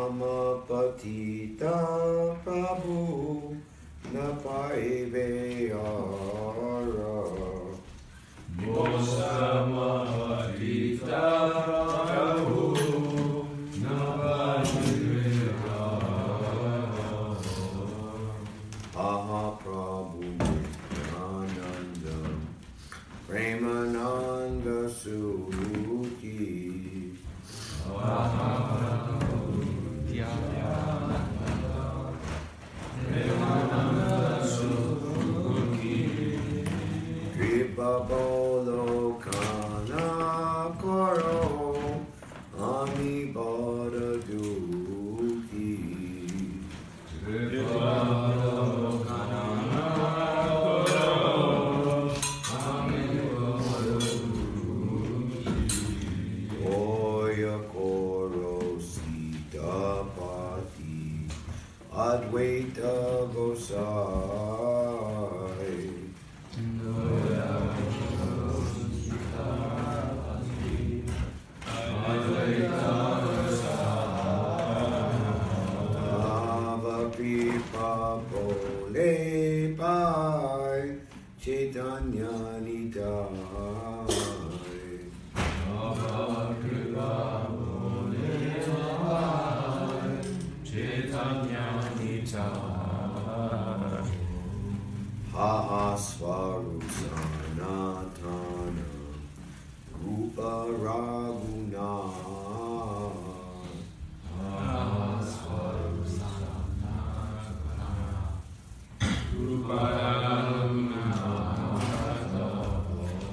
Mama Patita Prabhu Napaive Ara Mosama Patita Prabhu Napaive Ara Aha Prabhu Ananda Premananda Sukhi Kripa Bolo Kana Koro Ami Bada Duki Kripa Bolo Kana Koro Ami Bada Duki Oya Koro Sita Pati Advaita Gosai Pipa Bole Pai Caitanya-caritāmṛta Haha Svarusanatana Rupa Raghunath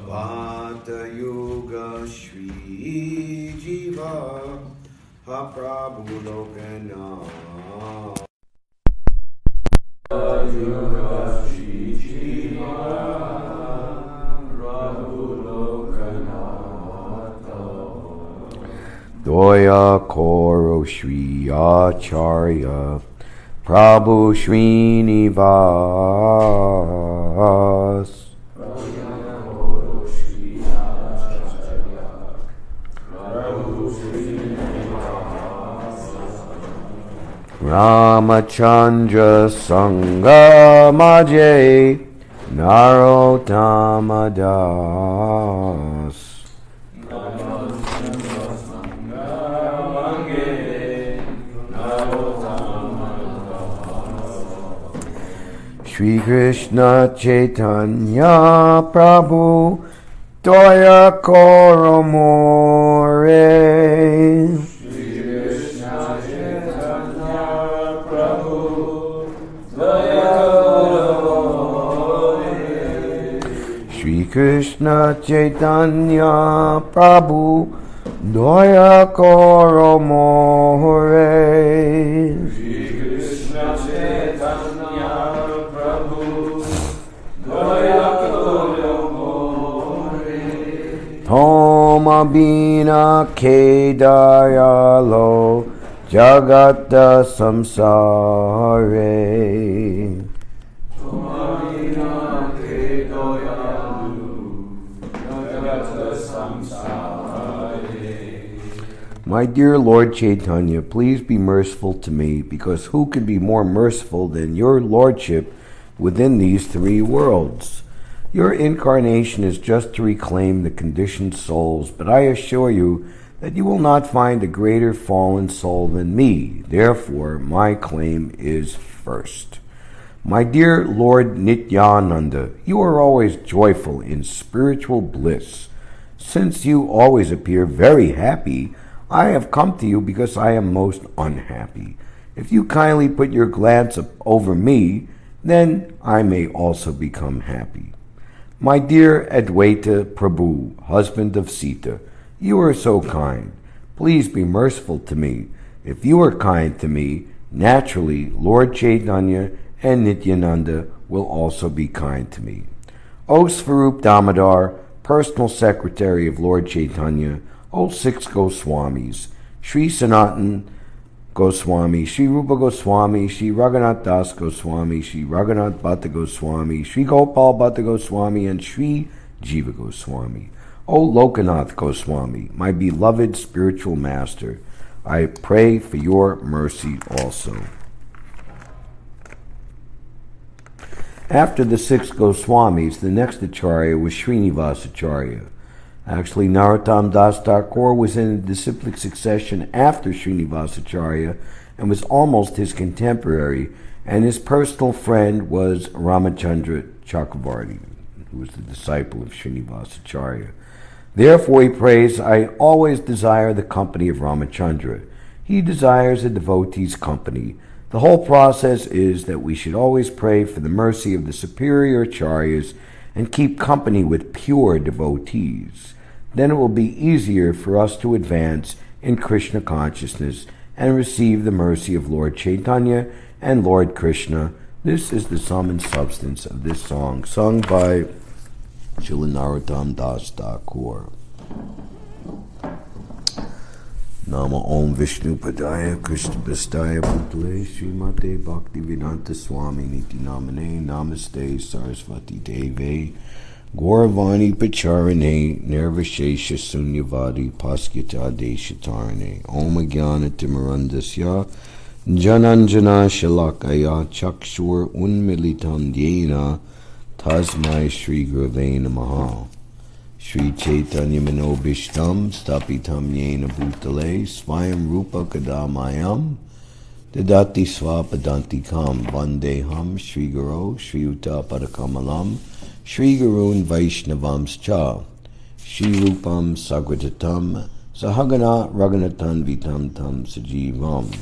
Vata Yuga Shri Jiva Ha Prabhu Lokanath Yuga Shri Jiva Prabhu Lokanath Doya Koro Shri Acharya Prabhu Srinivas Ramachandra Sangamaje Narottama Das Shri Krishna Chaitanya Prabhu Daya Koromore Shri Krishna Chaitanya Prabhu Daya Koromore Shri Krishna Chaitanya Prabhu Daya Koromore Toma Bina Kedayalo Jagata Samsare My dear Lord Chaitanya, please be merciful to me, because who can be more merciful than your Lordship within these three worlds? Your incarnation is just to reclaim the conditioned souls, but I assure you that you will not find a greater fallen soul than me. Therefore, my claim is first. My dear Lord Nityananda, you are always joyful in spiritual bliss. Since you always appear very happy, I have come to you because I am most unhappy. If you kindly put your glance over me, then I may also become happy. My dear Advaita Prabhu, husband of Sita, you are so kind. Please be merciful to me. If you are kind to me, naturally Lord Chaitanya and Nityananda will also be kind to me. O Svarup Damodar, personal secretary of Lord Chaitanya, O six Goswamis, Sri Sanatan Goswami, Sri Rupa Goswami, Sri Raghunath Das Goswami, Sri Raghunath Bhatta Goswami, Sri Gopal Bhatta Goswami, and Sri Jiva Goswami. O Lokanath Goswami, my beloved spiritual master, I pray for your mercy also. After the 6 Goswamis, the next Acharya was Srinivasa Acharya. Actually, Narottam Das Thakur was in disciplic succession after Srinivasa Acharya and was almost his contemporary, and his personal friend was Ramachandra Chakravarti, who was the disciple of Srinivasa Acharya. Therefore, he prays, I always desire the company of Ramachandra. He desires a devotee's company. The whole process is that we should always pray for the mercy of the superior acharyas and keep company with pure devotees. Then it will be easier for us to advance in Krishna consciousness and receive the mercy of Lord Chaitanya and Lord Krishna. This is the sum and substance of this song, sung by Srila Narottam Das Thakur. Nama Om Vishnu Padaya Krishna Pastaya Bhutale Srimate Bhaktivedanta Swami Niti Namane Namaste Saraswati Deve Gauravani Pacharane Nirvashesha Sunyavadi Paskita Deshatarane Om Jnana Timarandasya Jananjana Shalakaya Chakshur Unmilitam Yena Tasmai Shri Gurave Namaha Shri Chaitanya Manobishtam Stapitam Yena Bhutale Svayam Rupa Kadamayam Dadati Swapadanti Kam Vandeham Shri Guru Shri Uta Padakamalam Shri Gurun Vaishnavams Cha Shri Rupam Sagratatam Sahagana Raganatan Vitam Tam Sajivam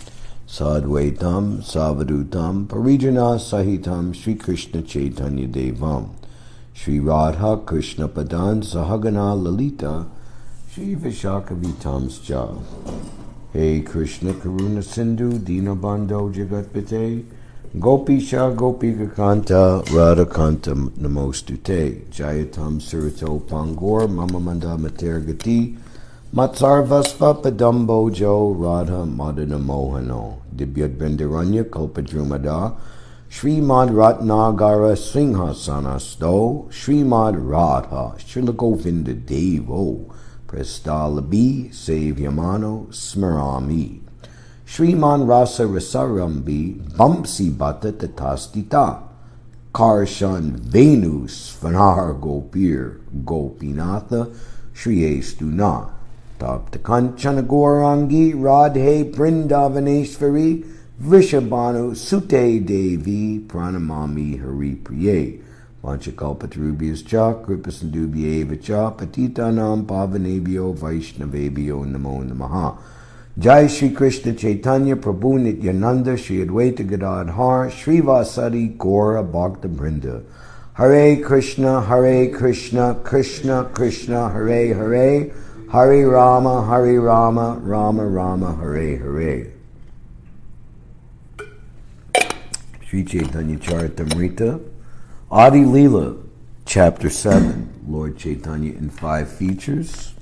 Sadvaitam Savadutam Parijana Sahitam Shri Krishna Chaitanya Devam Shri Radha Krishna Padan Sahagana Lalita Shri Vishaka Vitamscha. Hey Krishna Karuna Sindhu Dinabandho Jagatpate Gopisha Gopika Kanta Radha Kanta Namostute Jayatam Surito Pangor Mama Manda Matergati Matsarvasva Padambo Jo Radha Madana Mohano Dibyad Bendaranya Kalpadrumada Srimad Ratnagara Singhasanasto Srimad Radha Shrilagovinda Devo Prestalabi Savyamano Smarami Sriman Rasa Rasarambi Bamsi Bata Tatastita Karshan Venu Svanar Gopir Gopinatha Shriyestuna Tapta Kanchana Gaurangi Radhe Brindavaneshvari Vrishabhanu Sute Devi Pranamami Hari Priye Vanchakalpatarubhyas Cha Kripasandubhyeva Cha Patitanam Pavanebhyo Vaishnavebhyo Namo Namaha. Jai Shri Krishna Chaitanya Prabhu Nityananda Shri Advaita Gadadhar Shri Vasari Gaura Bhakta Brinda. Hare Krishna Krishna Krishna Hare Hare Hare Rama Rama Rama Hare Hare. Sri Caitanya-caritāmṛta, Ādi-līlā, Chapter 7, Lord Chaitanya in 5 features.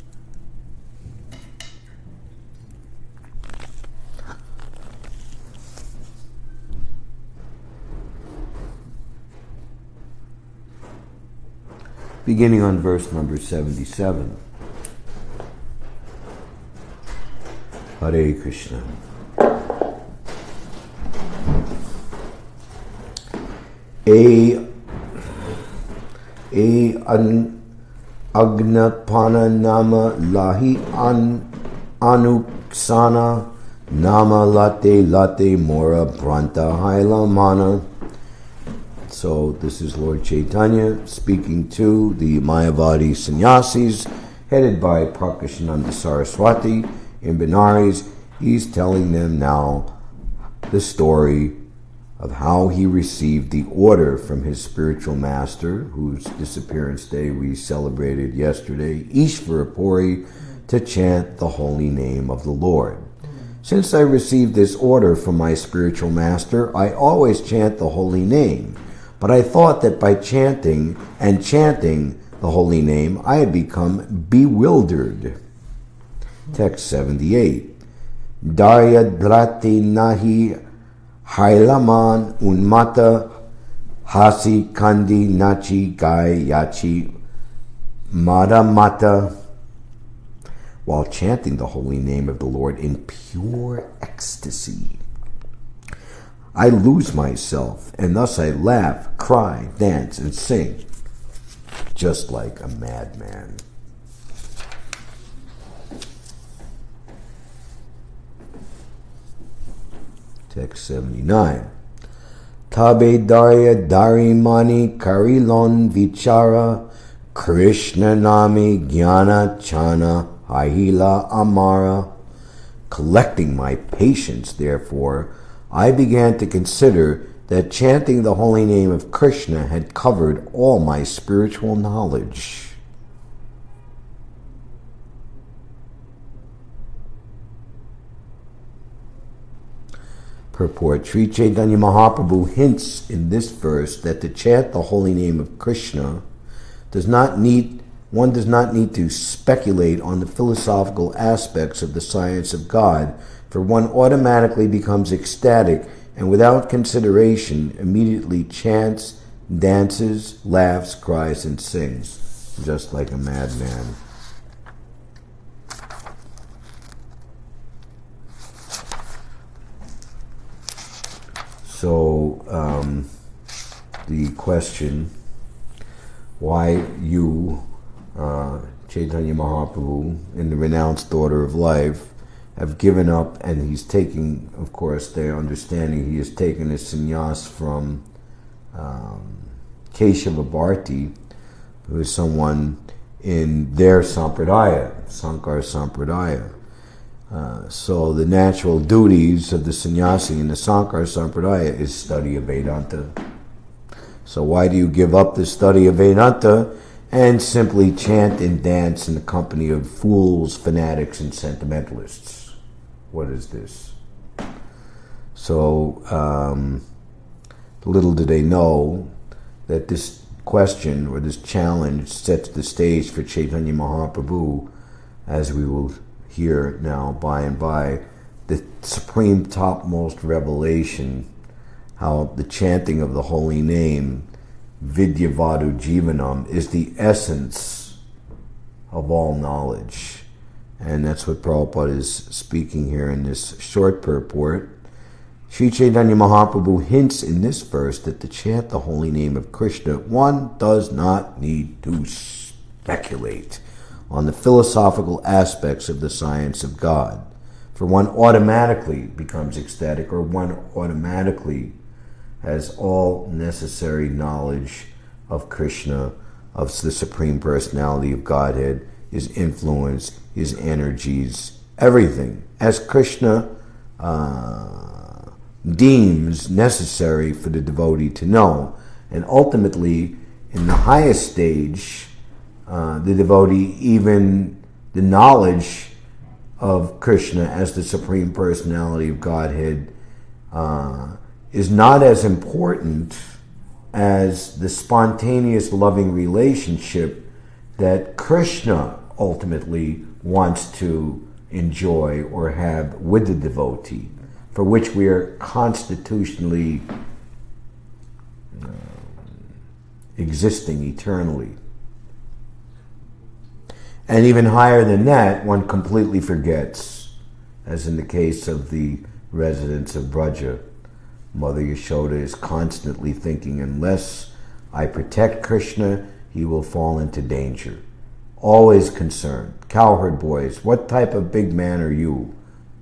Beginning on verse number 77. Hare Krishna. Agnapana nama lahi anuksana nama late mora branta haila mana. So this is Lord Chaitanya speaking to the Mayavadi sannyasis headed by Prakashananda Saraswati in Benares. He's telling them now the story of how he received the order from his spiritual master, whose disappearance day we celebrated yesterday, Ishvara Puri, to chant the holy name of the Lord. Since I received this order from my spiritual master, I always chant the holy name, but I thought that by chanting the holy name, I had become bewildered. Text 78. Daryadrati nahi Hailaman unmata hasi kandi nachi gai yachi madamata while chanting the holy name of the Lord in pure ecstasy. I lose myself, and thus I laugh, cry, dance, and sing, just like a madman. Text 79. Tabe darya darimani karilon vichara Krishna nami jnana chana Ādi-līlā amara. Collecting my patience, therefore, I began to consider that chanting the holy name of Krishna had covered all my spiritual knowledge. Purport. Sri Caitanya Mahaprabhu hints in this verse that to chant the holy name of Krishna one does not need to speculate on the philosophical aspects of the science of God, for one automatically becomes ecstatic and without consideration immediately chants, dances, laughs, cries, and sings, just like a madman. So, the question, why you, Caitanya Mahaprabhu, in the renounced Order of Life, have given up, and he's taking, of course, their understanding, he has taken a sannyas from Keshava Bharti, who is someone in their sampradaya, Sankara sampradaya. So the natural duties of the sannyasi in the Sankara sampradaya is study of Vedanta. So why do you give up the study of Vedanta and simply chant and dance in the company of fools, fanatics, and sentimentalists? What is this? So little do they know that this question or this challenge sets the stage for Caitanya Mahaprabhu, as we will hear now by and by, the supreme topmost revelation, how the chanting of the holy name, Vidyavadu Jivanam, is the essence of all knowledge. And that's what Prabhupada is speaking here in this short purport. Sri Caitanya Mahaprabhu hints in this verse that to chant the holy name of Krishna, one does not need to speculate on the philosophical aspects of the science of God, for one automatically becomes ecstatic, or one automatically has all necessary knowledge of Krishna, of the Supreme Personality of Godhead, his influence, his energies, everything, as Krishna deems necessary for the devotee to know. And ultimately, in the highest stage, the devotee, even the knowledge of Krishna as the Supreme Personality of Godhead is not as important as the spontaneous loving relationship that Krishna ultimately wants to enjoy or have with the devotee, for which we are constitutionally existing eternally. And even higher than that, one completely forgets, as in the case of the residents of Braja. Mother Yashoda is constantly thinking, unless I protect Krishna, he will fall into danger. Always concerned. Cowherd boys, what type of big man are you?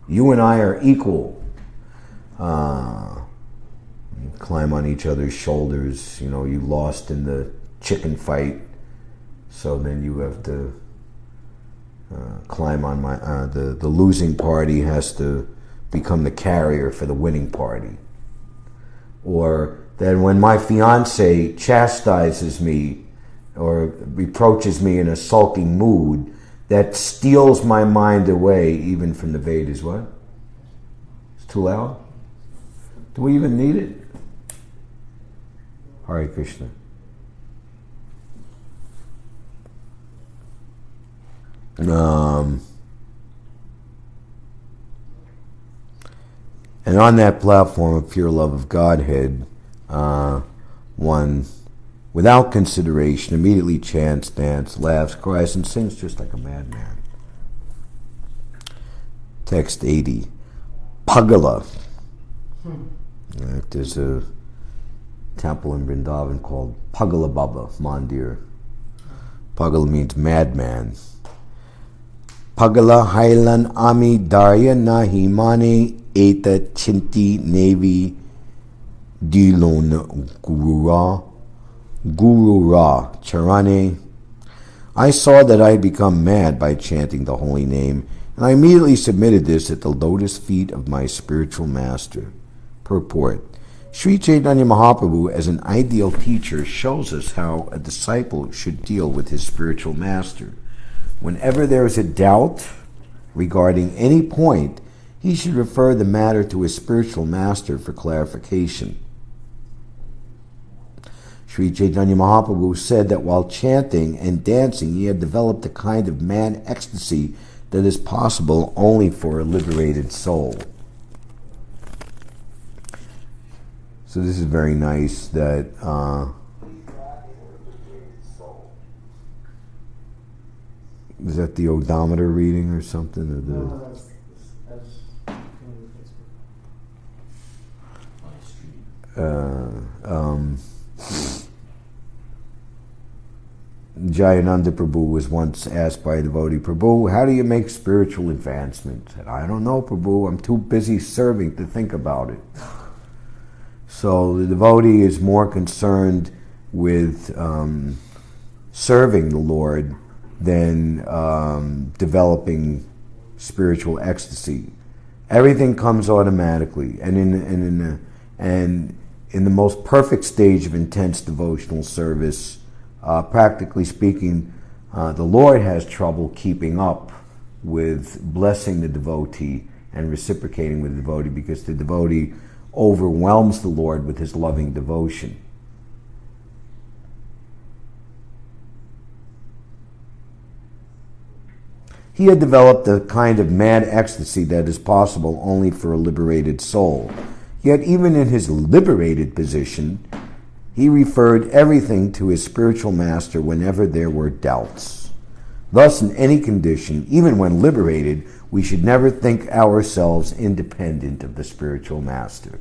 You and I are equal. Climb on each other's shoulders. You know, you lost in the chicken fight, so then you have to climb on my... the losing party has to become the carrier for the winning party. Or that when my fiancé chastises me or reproaches me in a sulking mood, that steals my mind away even from the Vedas. What? It's too loud? Do we even need it? Hare Krishna. And on that platform of pure love of Godhead, one, without consideration, immediately chants, dances, laughs, cries, and sings just like a madman. Text 80. Pagala. There's a temple in Vrindavan called Pagala Baba Mandir. Pagala means madman. Pagala Hailan Ami Darya Nahi Mane Eta Chinti Nevi Dilon Guru Ra Charane. I saw that I had become mad by chanting the holy name, and I immediately submitted this at the lotus feet of my spiritual master. Purport. Sri Caitanya Mahaprabhu, as an ideal teacher, shows us how a disciple should deal with his spiritual master. Whenever there is a doubt regarding any point, he should refer the matter to his spiritual master for clarification. Sri Caitanya Mahaprabhu said that while chanting and dancing, he had developed a kind of mad ecstasy that is possible only for a liberated soul. So this is very nice that is that the odometer reading or something? Or the, No, that's Jayananda Prabhu was once asked by a devotee, Prabhu, how do you make spiritual advancement? He said, I don't know, Prabhu, I'm too busy serving to think about it. So the devotee is more concerned with serving the Lord than developing spiritual ecstasy. Everything comes automatically, and in the most perfect stage of intense devotional service, practically speaking, the Lord has trouble keeping up with blessing the devotee and reciprocating with the devotee, because the devotee overwhelms the Lord with his loving devotion. He had developed a kind of mad ecstasy that is possible only for a liberated soul. Yet even in his liberated position, he referred everything to his spiritual master whenever there were doubts. Thus, in any condition, even when liberated, we should never think ourselves independent of the spiritual master,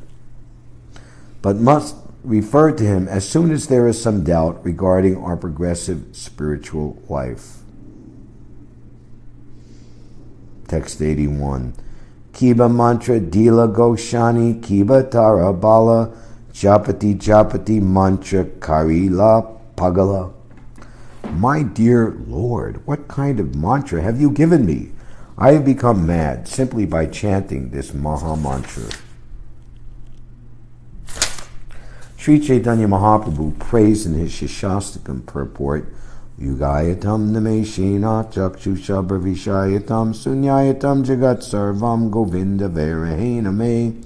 but must refer to him as soon as there is some doubt regarding our progressive spiritual life. Text 81. Kiba mantra dila goshani kiba tara bala japati japati mantra karila pagala. My dear Lord, what kind of mantra have you given me? I have become mad simply by chanting this Maha Mantra. Sri Caitanya Mahaprabhu prays in his Shishastakam purport, Yugayatam nameshena chakshusha bhavishayatam sunyayatam jagat sarvam Govinda verahena me.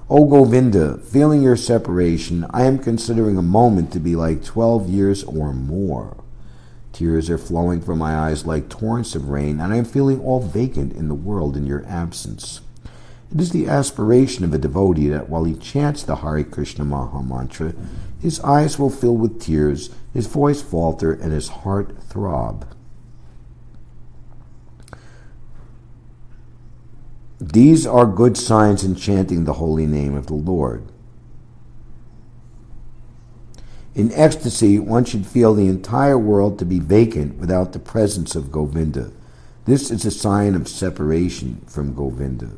O Govinda, feeling your separation, I am considering a moment to be like 12 years or more. Tears are flowing from my eyes like torrents of rain, and I am feeling all vacant in the world in your absence. It is the aspiration of a devotee that while he chants the Hare Krishna Maha Mantra, his eyes will fill with tears, his voice falter, and his heart throb. These are good signs in chanting the holy name of the Lord. In ecstasy, one should feel the entire world to be vacant without the presence of Govinda. This is a sign of separation from Govinda.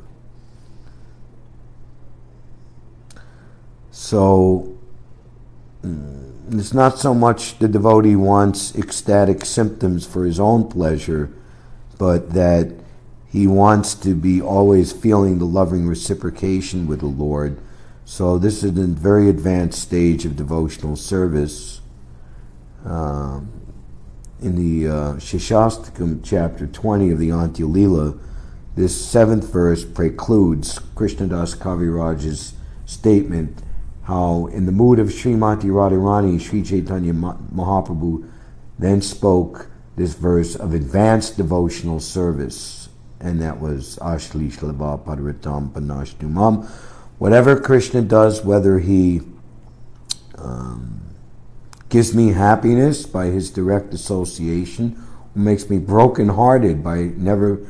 So, it's not so much the devotee wants ecstatic symptoms for his own pleasure, but that he wants to be always feeling the loving reciprocation with the Lord. So this is a very advanced stage of devotional service. In the Shishastakam chapter 20 of the Ādi-līlā, this 7th verse precludes Krishnadas Kaviraj's statement how in the mood of Srimati Radharani, Sri Chaitanya Mahaprabhu then spoke this verse of advanced devotional service, and that was Ashli Shlava Padritam Panashtumam. Whatever Krishna does, whether he gives me happiness by his direct association, or makes me broken-hearted by never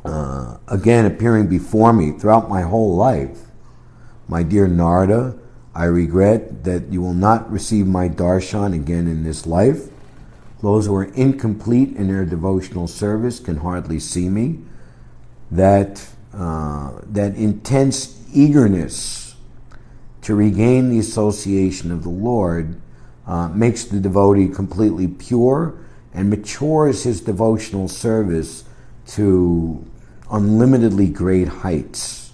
again appearing before me throughout my whole life. My dear Narada, I regret that you will not receive my darshan again in this life. Those who are incomplete in their devotional service can hardly see me. That intense eagerness to regain the association of the Lord makes the devotee completely pure and matures his devotional service to unlimitedly great heights.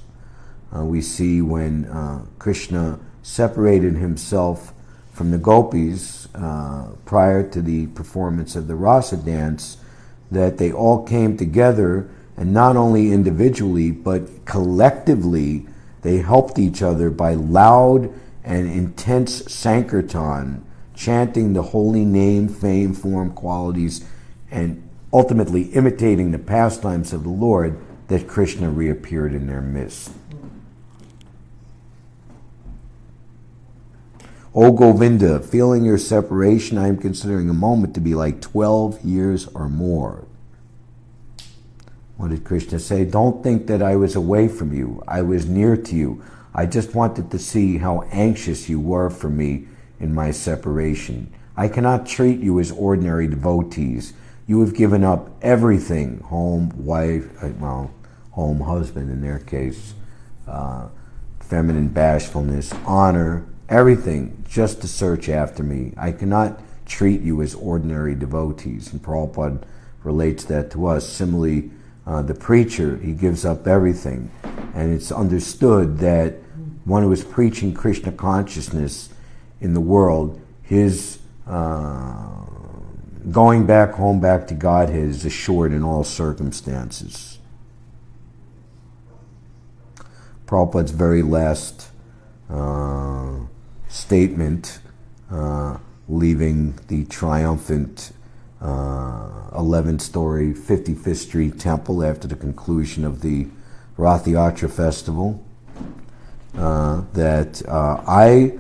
We see when Krishna separated himself from the gopis prior to the performance of the rasa dance, that they all came together, and not only individually but collectively they helped each other by loud and intense sankirtan, chanting the holy name, fame, form, qualities, and ultimately imitating the pastimes of the Lord, that Krishna reappeared in their midst. O Govinda, feeling your separation, I am considering a moment to be like 12 years or more. What did Krishna say? Don't think that I was away from you. I was near to you. I just wanted to see how anxious you were for me in my separation. I cannot treat you as ordinary devotees. You have given up everything, home, wife, home, husband in their case, feminine bashfulness, honor, everything, just to search after me. I cannot treat you as ordinary devotees. And Prabhupada relates that to us. Similarly, the preacher, he gives up everything. And it's understood that one who is preaching Krishna consciousness in the world, his going back home, back to Godhead is assured in all circumstances. Prabhupada's very last statement, leaving the triumphant 11-story 55th Street Temple after the conclusion of the Rath Yatra festival, that I,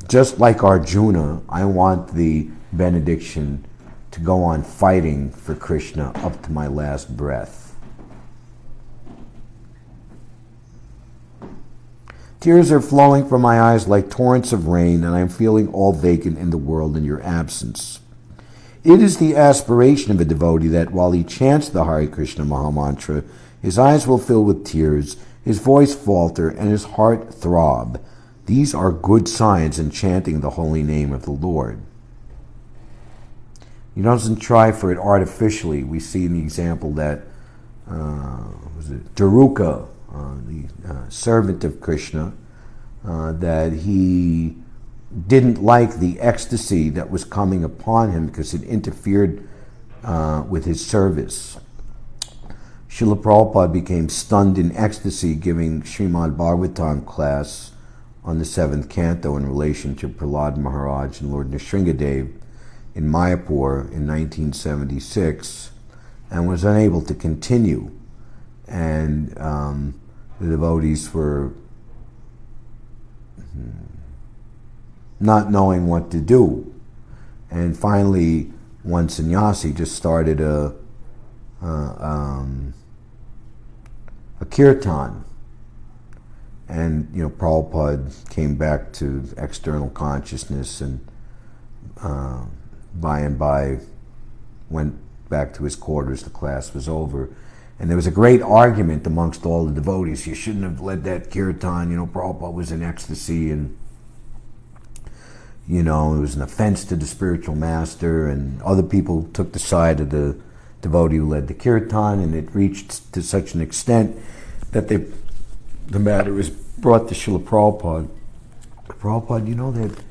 just like Arjuna, I want the benediction to go on fighting for Krishna up to my last breath. Tears are flowing from my eyes like torrents of rain, and I am feeling all vacant in the world in your absence. It is the aspiration of a devotee that while he chants the Hare Krishna Mahamantra, his eyes will fill with tears, his voice falter, and his heart throb. These are good signs in chanting the holy name of the Lord. He doesn't try for it artificially. We see in the example that Daruka, the servant of Krishna, that he didn't like the ecstasy that was coming upon him because it interfered with his service. Srila Prabhupada became stunned in ecstasy giving Srimad Bhagavatam class on the 7th canto in relation to Prahlad Maharaj and Lord Nrsingadev in Mayapur in 1976, and was unable to continue. And the devotees were not knowing what to do. And finally, one sannyasi just started a kirtan. And, Prabhupada came back to external consciousness and by and by went back to his quarters. The class was over. And there was a great argument amongst all the devotees. You shouldn't have led that kirtan. Prabhupada was in ecstasy, and, it was an offense to the spiritual master. And other people took the side of the devotee who led the kirtan, and it reached to such an extent that the matter was brought to Srila Prabhupada. Prabhupada, that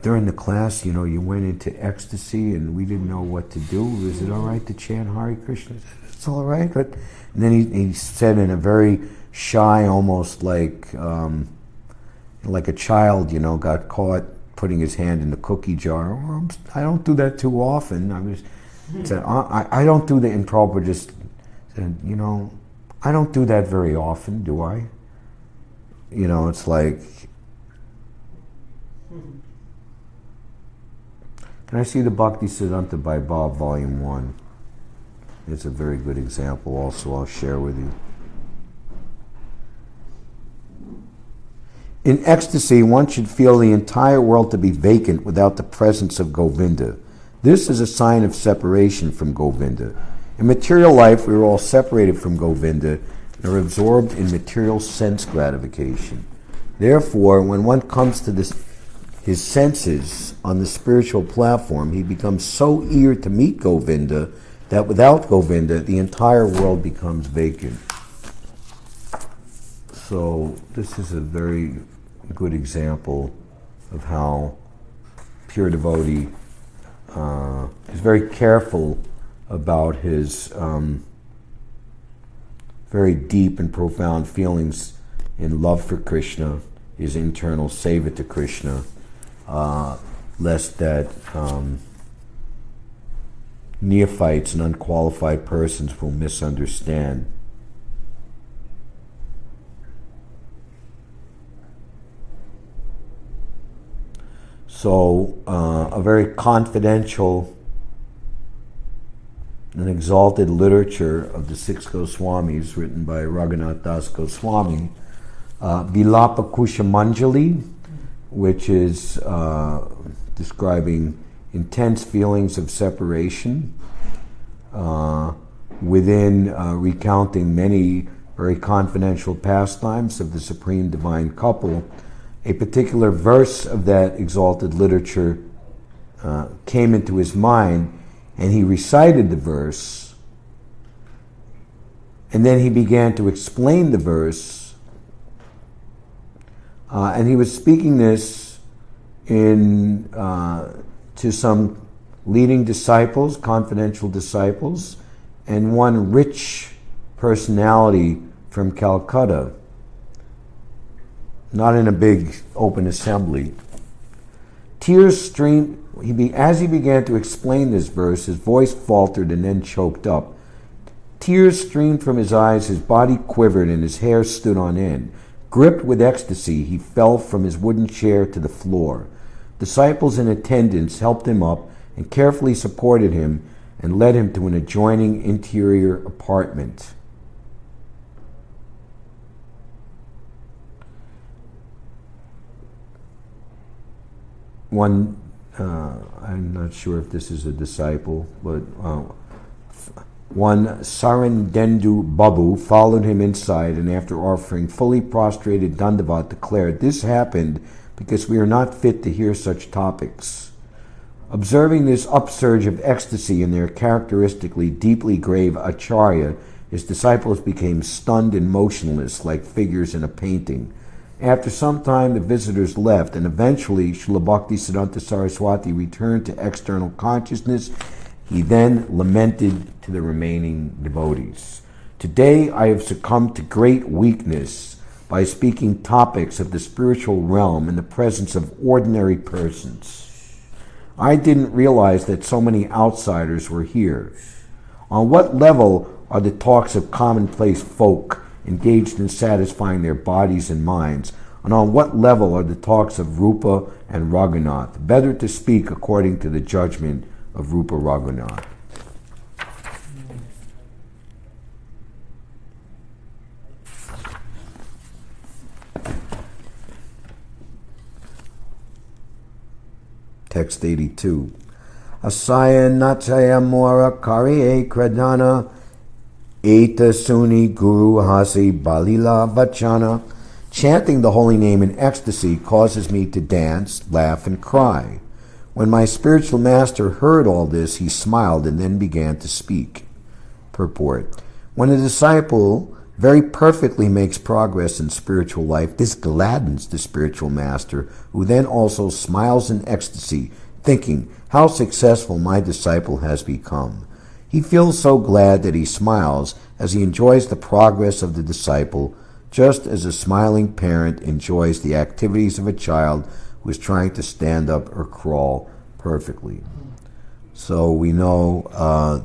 during the class, you went into ecstasy and we didn't know what to do. Is it all right to chant Hare Krishna? It's all right. But and then he said in a very shy, almost like a child, got caught putting his hand in the cookie jar. Oh, I don't do that too often. I don't do that. And Prabhupada just said, I don't do that very often, do I? It's like, can I see the Bhakti Siddhanta by Bob, Volume 1? is a very good example also I'll share with you. In ecstasy, one should feel the entire world to be vacant without the presence of Govinda. This is a sign of separation from Govinda. In material life, we are all separated from Govinda and are absorbed in material sense gratification. Therefore, when one comes to his senses on the spiritual platform, he becomes so eager to meet Govinda that without Govinda, the entire world becomes vacant. So this is a very good example of how pure devotee is very careful about his very deep and profound feelings in love for Krishna, his internal seva to Krishna, lest that neophytes and unqualified persons will misunderstand. So, a very confidential and exalted literature of the six Goswamis, written by Raghunath Das Goswami, Vilapa Kushamanjali, which is describing intense feelings of separation, within recounting many very confidential pastimes of the Supreme Divine Couple. A particular verse of that exalted literature came into his mind, and he recited the verse, and then he began to explain the verse, and he was speaking this to some leading disciples, confidential disciples, and one rich personality from Calcutta, not in a big open assembly. Tears streamed. As he began to explain this verse, his voice faltered and then choked up. Tears streamed from his eyes, his body quivered, and his hair stood on end. Gripped with ecstasy, he fell from his wooden chair to the floor. Disciples in attendance helped him up and carefully supported him and led him to an adjoining interior apartment. One, I'm not sure if this is a disciple, but one Sarandendu Babu followed him inside, and after offering fully prostrated Dandavat, declared, "This happened because we are not fit to hear such topics." Observing this upsurge of ecstasy in their characteristically deeply grave acharya, his disciples became stunned and motionless like figures in a painting. After some time, the visitors left, and eventually Srila Bhaktisiddhanta Saraswati returned to external consciousness. He then lamented to the remaining devotees, "Today I have succumbed to great weakness by speaking topics of the spiritual realm in the presence of ordinary persons. I didn't realize that so many outsiders were here. On what level are the talks of commonplace folk engaged in satisfying their bodies and minds, and on what level are the talks of Rupa and Raghunath? Better to speak according to the judgment of Rupa Raghunath." Text 82. Asaya nachaya mora kariye kradana Eta Suni Guru Hasi Balila Vachana. Chanting the holy name in ecstasy causes me to dance, laugh, and cry. When my spiritual master heard all this, he smiled and then began to speak. Purport. When a disciple very perfectly makes progress in spiritual life, this gladdens the spiritual master, who then also smiles in ecstasy, thinking, "How successful my disciple has become." He feels so glad that he smiles as he enjoys the progress of the disciple, just as a smiling parent enjoys the activities of a child who is trying to stand up or crawl perfectly. So we know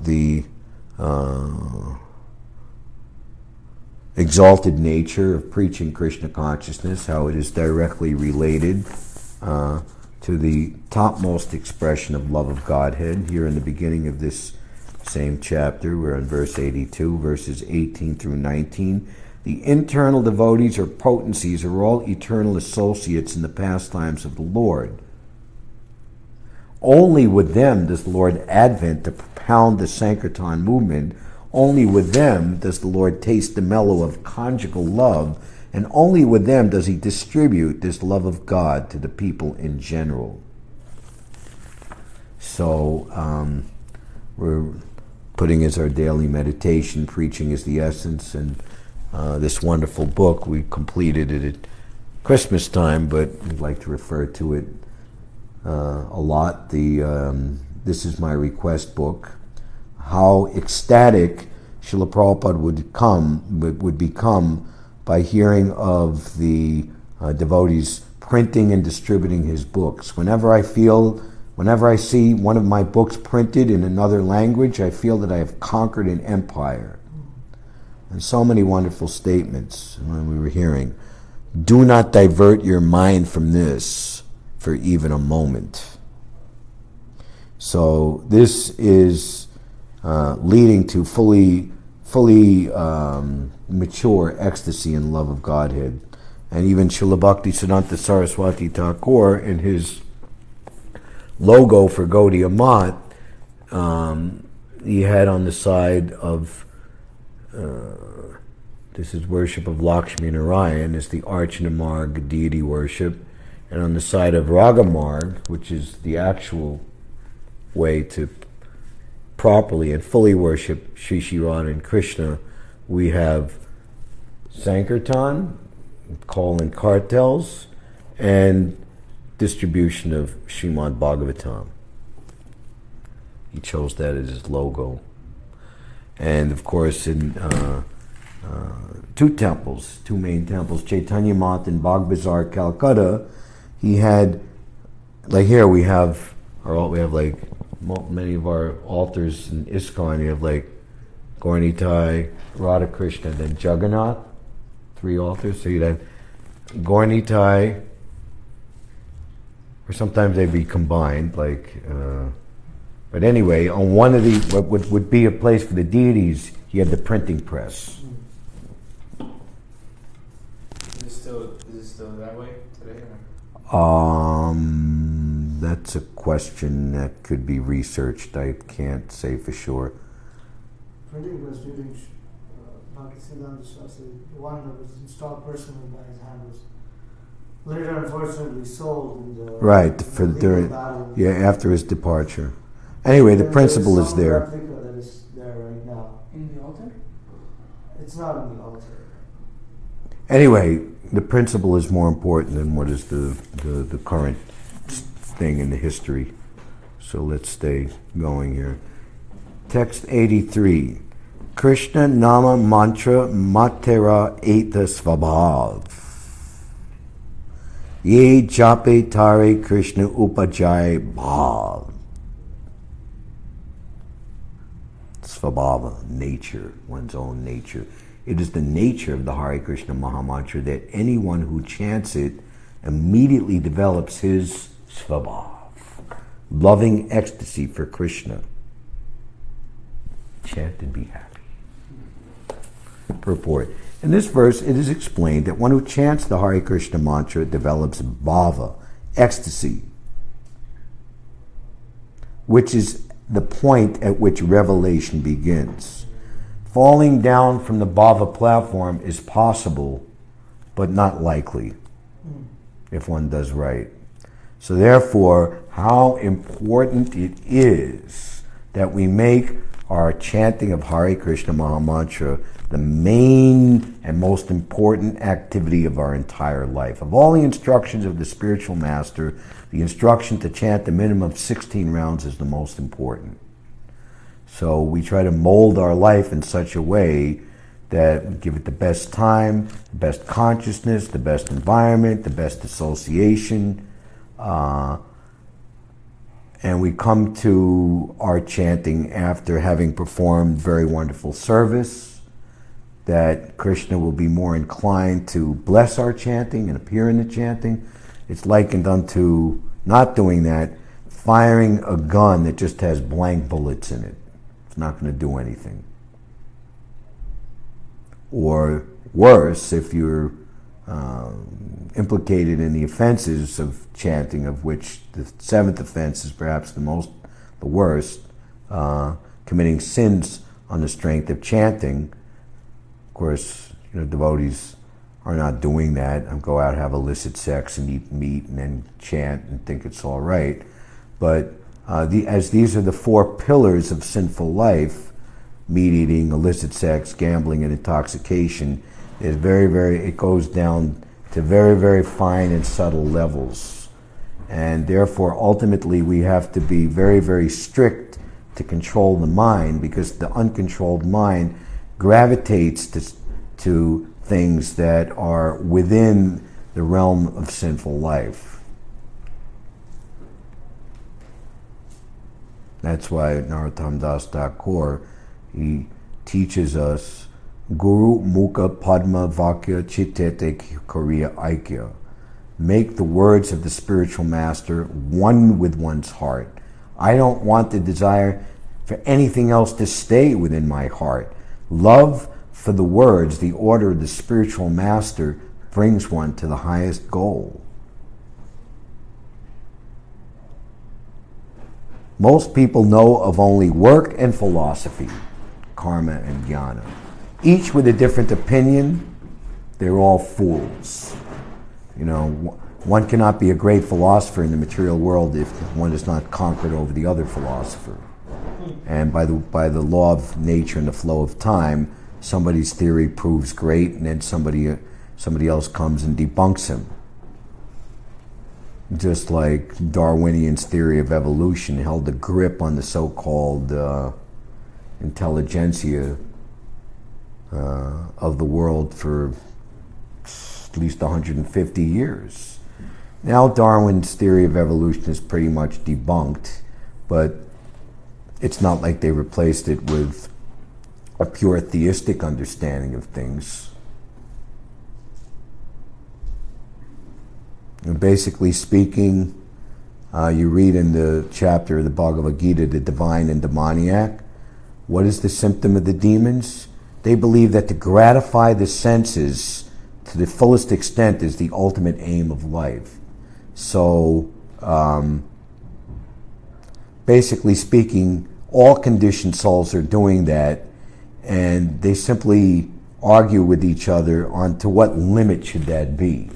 the exalted nature of preaching Krishna consciousness, how it is directly related to the topmost expression of love of Godhead. Here in the beginning of this Same chapter, we're on verse 82, verses 18 through 19. The internal devotees or potencies are all eternal associates in the pastimes of the Lord. Only with them does the Lord advent to propound the Sankirtan movement. Only with them does the Lord taste the mellow of conjugal love, and only with them does he distribute this love of God to the people in general. So we're putting as our daily meditation, preaching is the essence, and this wonderful book, we completed it at Christmas time, but we'd like to refer to it a lot. This is my request book. How ecstatic Srila Prabhupada would become by hearing of the devotees printing and distributing his books. Whenever I see one of my books printed in another language, I feel that I have conquered an empire. And so many wonderful statements when we were hearing. Do not divert your mind from this for even a moment. So this is leading to fully mature ecstasy and love of Godhead. And even Srila Bhaktisiddhanta Saraswati Thakur, in his logo for Gaudiya Math, he had on the side of this is worship of Lakshmi Narayan, is the Archana Marg deity worship, and on the side of Raga Marg, which is the actual way to properly and fully worship Sri Sri Radha and Krishna, we have Sankirtan, calling cartels, and distribution of Srimad Bhagavatam. He chose that as his logo. And of course in two main temples, Caitanya-caritāmṛta in Bagh Bazaar, Calcutta, he had, like here we have like many of our altars in ISKCON, you have like Gaurnitai, Radha Krishna, then Jagannath, 3 altars. So you'd have Gaurnitai, or sometimes they'd be combined, like, but anyway, on one of the, what would be a place for the deities, he had the printing press. Is it still that way today? That's a question that could be researched. I can't say for sure. Printing press during Bhaktisiddhanta Saraswati, the one that was installed personally by his hand, was later unfortunately sold in the after his departure. Anyway, the principle is there. Replica that is there right now. In the altar? It's not in the altar. Anyway, the principle is more important than what is the current thing in the history. So let's stay going here. Text 83. Krishna Nama Mantra Matera Eta Svabhav. Ye Jape Tare Krishna Upajay Bhav. Svabhava, nature, one's own nature. It is the nature of the Hare Krishna Mahamantra that anyone who chants it immediately develops his svabhav, loving ecstasy for Krishna. Chant and be happy. Purport. In this verse, it is explained that one who chants the Hare Krishna mantra develops bhava, ecstasy, which is the point at which revelation begins. Falling down from the bhava platform is possible, but not likely if one does right. So therefore, how important it is that we make our chanting of Hare Krishna Mahamantra the main and most important activity of our entire life. Of all the instructions of the spiritual master, the instruction to chant the minimum of 16 rounds is the most important. So we try to mold our life in such a way that we give it the best time, the best consciousness, the best environment, the best association, and we come to our chanting after having performed very wonderful service, that Krishna will be more inclined to bless our chanting and appear in the chanting. It's likened unto, not doing that, firing a gun that just has blank bullets in it. It's not going to do anything. Or worse, if you're implicated in the offenses of chanting, of which the seventh offense is perhaps the worst, committing sins on the strength of chanting. Of course, devotees are not doing that and go out, have illicit sex and eat meat and then chant and think it's all right. But as these are the four pillars of sinful life, meat eating, illicit sex, gambling, and intoxication, it goes down to very, very fine and subtle levels. And therefore, ultimately, we have to be very, very strict to control the mind, because the uncontrolled mind gravitates to things that are within the realm of sinful life. That's why Narottam Das Thakur, he teaches us Guru Mukha Padma Vakya Chittete Kariya Aikya. Make the words of the spiritual master one with one's heart. I don't want the desire for anything else to stay within my heart. Love for the words, the order of the spiritual master, brings one to the highest goal. Most people know of only work and philosophy, karma and jnana. Each with a different opinion. They're all fools. One cannot be a great philosopher in the material world if one is not conquered over the other philosopher. And by the law of nature and the flow of time, somebody's theory proves great, and then somebody else comes and debunks him. Just like Darwinian's theory of evolution held a grip on the so-called intelligentsia of the world for at least 150 years. Now Darwin's theory of evolution is pretty much debunked, but it's not like they replaced it with a pure theistic understanding of things. And basically speaking, you read in the chapter of the Bhagavad Gita, the divine and demoniac, what is the symptom of the demons? They believe that to gratify the senses to the fullest extent is the ultimate aim of life. So, basically speaking, all conditioned souls are doing that, and they simply argue with each other on to what limit should that be.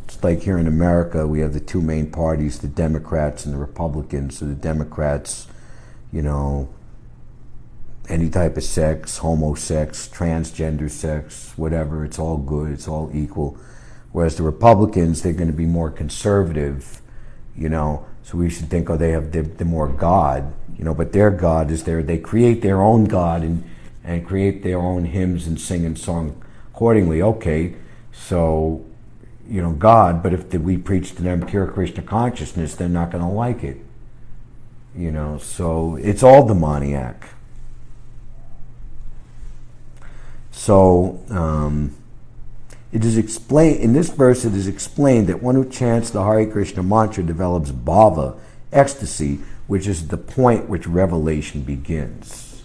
It's like here in America, we have the two main parties, the Democrats and the Republicans. So the Democrats, any type of sex, homosex, transgender sex, whatever, it's all good, it's all equal. Whereas the Republicans, they're going to be more conservative, so we should think, they're more God, but their God is they create their own God and create their own hymns and sing and song accordingly. Okay, so, God, but if we preach to them pure Krishna consciousness, they're not going to like it. So it's all demoniac. So, it is explained, in this verse it is explained that one who chants the Hare Krishna mantra develops bhava, ecstasy, which is the point which revelation begins.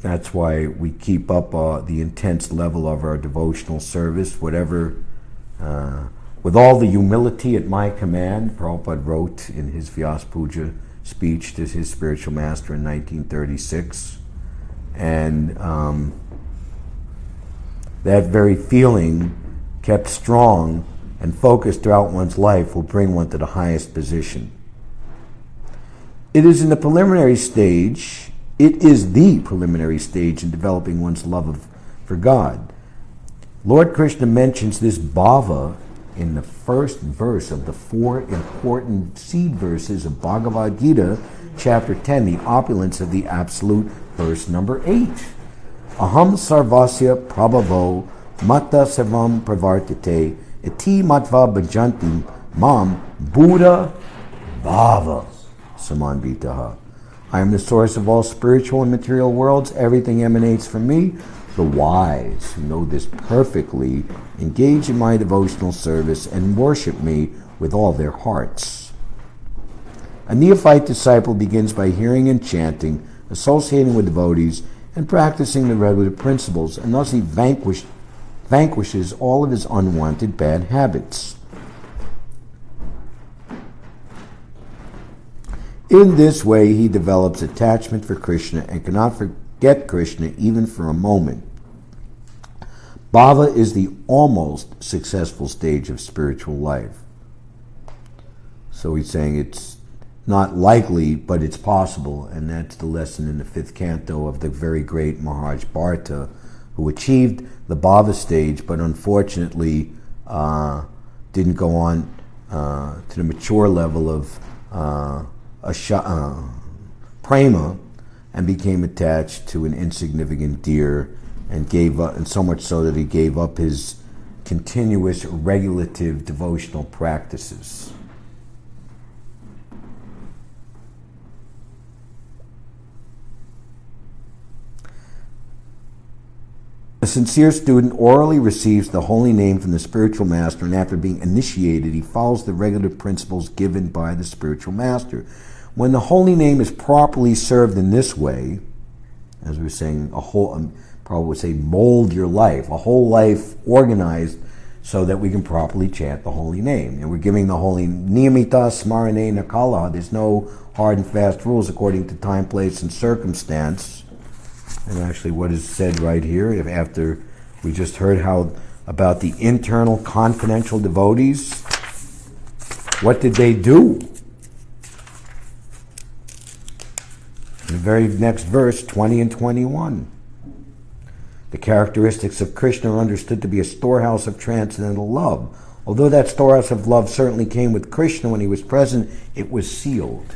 That's why we keep up the intense level of our devotional service, whatever, with all the humility at my command. Prabhupada wrote in his Vyas Puja speech to his spiritual master in 1936. And that very feeling kept strong and focused throughout one's life will bring one to the highest position. It is the preliminary stage in developing one's love for God. Lord Krishna mentions this bhava in the first verse of the four important seed verses of Bhagavad Gita, chapter 10, the opulence of the Absolute, verse number 8. Aham sarvasya prabhavo matta savam pravartate iti matva bhajanti mam buddha bhava samanvitaha. I am the source of all spiritual and material worlds. Everything emanates from me. The wise, who know this perfectly, engage in my devotional service and worship me with all their hearts. A neophyte disciple begins by hearing and chanting, associating with devotees, and practicing the regulative principles, and thus he vanquishes all of his unwanted bad habits. In this way, he develops attachment for Krishna and cannot forget Krishna even for a moment. Bhava is the almost successful stage of spiritual life. So he's saying it's not likely, but it's possible, and that's the lesson in the 5th canto of the very great Maharaj Bharata, who achieved the Bhava stage, but unfortunately didn't go on to the mature level of prema, and became attached to an insignificant deer, and gave up, and so much so that he gave up his continuous regulative devotional practices. A sincere student orally receives the holy name from the spiritual master, and after being initiated, he follows the regulative principles given by the spiritual master. When the holy name is properly served in this way, as we were saying, probably would say mold your life, a whole life organized so that we can properly chant the holy name. And we're giving the holy niyamita smarane nakala. There's no hard and fast rules according to time, place, and circumstance. And actually what is said right here, after we just heard about the internal confidential devotees, what did they do? In the very next verse, 20 and 21. The characteristics of Krishna are understood to be a storehouse of transcendental love. Although that storehouse of love certainly came with Krishna when he was present, it was sealed.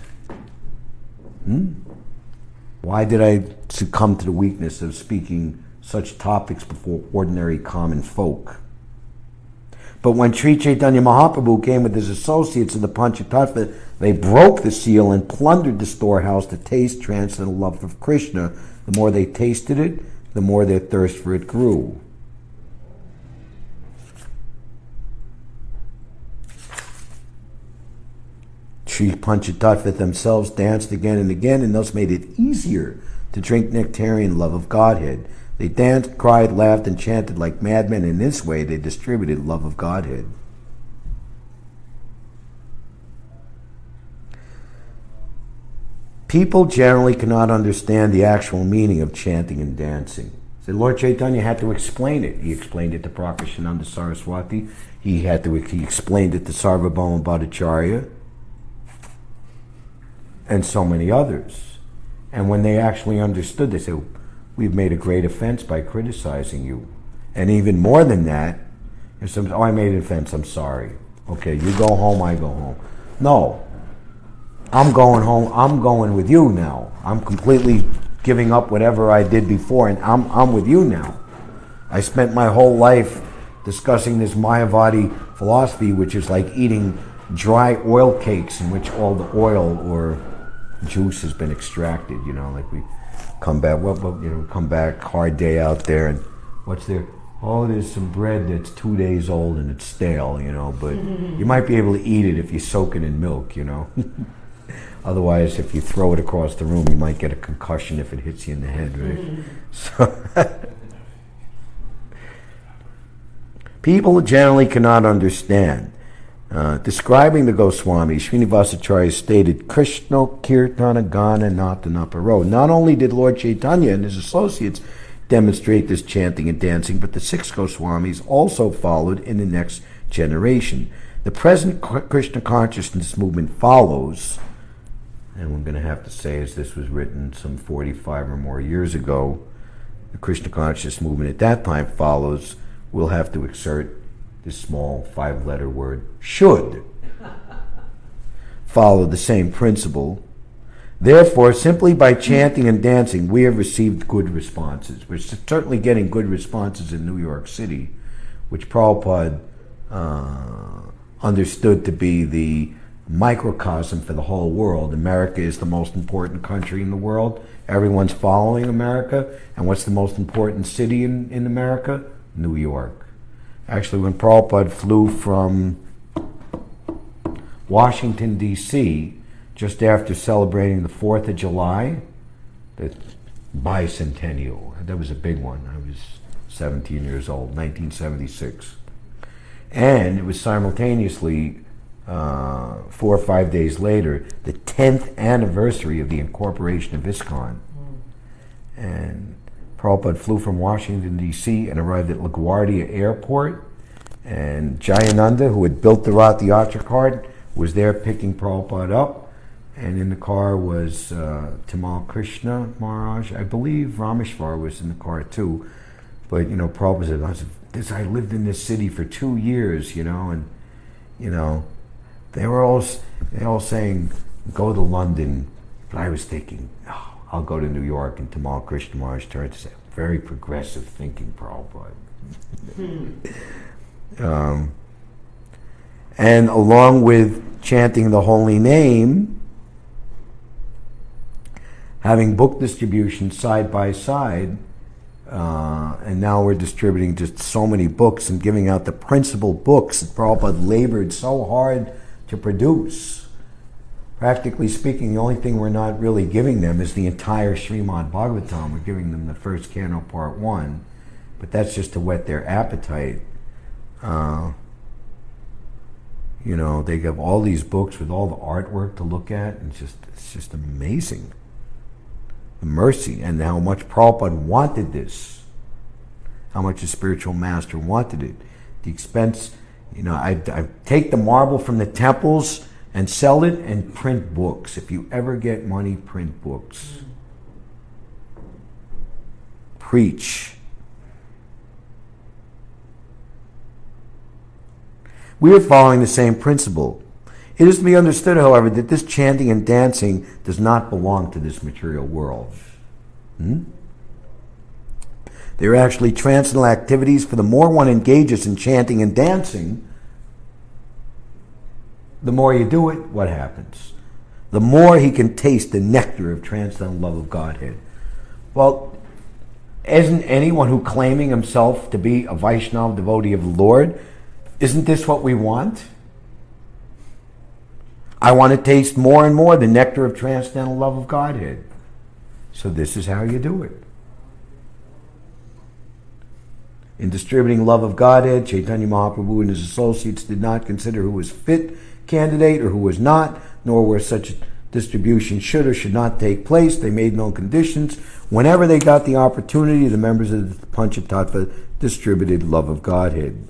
Why did I succumb to the weakness of speaking such topics before ordinary common folk? But when Sri Caitanya Mahaprabhu came with his associates of the Panchatattva, they broke the seal and plundered the storehouse to taste transcendental love of Krishna. The more they tasted it, the more their thirst for it grew. Sri Panchatattva themselves danced again and again, and thus made it easier to drink nectarian love of Godhead. They danced, cried, laughed, and chanted like madmen. In this way, they distributed love of Godhead. People generally cannot understand the actual meaning of chanting and dancing. So Lord Chaitanya had to explain it. He explained it to Prakashananda Saraswati. He explained it to Sarvabhauma Bhattacharya and so many others. And when they actually understood, they said, we've made a great offense by criticizing you. And even more than that, if some, I made an offense, I'm sorry. Okay, you go home, I go home. No, I'm going home, I'm going with you now. I'm completely giving up whatever I did before, and I'm with you now. I spent my whole life discussing this Mayavadi philosophy, which is like eating dry oil cakes in which all the oil or juice has been extracted, like we come back, come back, hard day out there, and what's there? Oh, there's some bread that's 2 days old and it's stale, but you might be able to eat it if you soak it in milk, Otherwise, if you throw it across the room, you might get a concussion if it hits you in the head, right? So people generally cannot understand. Describing the Goswami, Srinivasacharya stated, Krishna Kirtana Gana Natanaparo. Not only did Lord Chaitanya and his associates demonstrate this chanting and dancing, but the 6 Goswamis also followed in the next generation. The present Krishna consciousness movement follows, and we're going to have to say, as this was written some 45 or more years ago, the Krishna consciousness movement at that time follows. We'll have to exert this small 5-letter word, should follow the same principle. Therefore, simply by chanting and dancing, we have received good responses. We're certainly getting good responses in New York City, which Prabhupada understood to be the microcosm for the whole world. America is the most important country in the world. Everyone's following America. And what's the most important city in America? New York. Actually, when Prabhupada flew from Washington, D.C. just after celebrating the 4th of July, the bicentennial. That was a big one. I was 17 years old, 1976. And it was simultaneously, 4 or 5 days later, the 10th anniversary of the incorporation of ISKCON. And Prabhupada flew from Washington, D.C. and arrived at LaGuardia Airport. And Jayananda, who had built the Rath Yatra cart, was there picking Prabhupada up. And in the car was Tamal Krishna Maharaj. I believe Rameshwar was in the car too. But, Prabhupada said, I lived in this city for 2 years, and, they all saying, go to London. But I was thinking, no, I'll go to New York. And Tamal Krishna Maharaj turned to say, very progressive thinking, Prabhupada. And along with chanting the holy name, having book distribution side by side, and now we're distributing just so many books and giving out the principal books that Prabhupada labored so hard to produce. Practically speaking, the only thing we're not really giving them is the entire Srimad Bhagavatam. We're giving them the first canto, part 1, but that's just to whet their appetite. They give all these books with all the artwork to look at, and it's just amazing. The mercy and how much Prabhupada wanted this, how much the spiritual master wanted it. The expense, I take the marble from the temples and sell it and print books. If you ever get money, print books. Preach. We are following the same principle. It is to be understood, however, that this chanting and dancing does not belong to this material world. They are actually transcendental activities, for the more one engages in chanting and dancing, the more you do it, what happens? The more he can taste the nectar of transcendental love of Godhead. Well, isn't anyone who claiming himself to be a Vaishnava devotee of the Lord, isn't this what we want? I want to taste more and more the nectar of transcendental love of Godhead. So this is how you do it. In distributing love of Godhead, Chaitanya Mahaprabhu and his associates did not consider who was fit candidate or who was not, nor where such distribution should or should not take place. They made no conditions. Whenever they got the opportunity, the members of the Panchatattva distributed love of Godhead.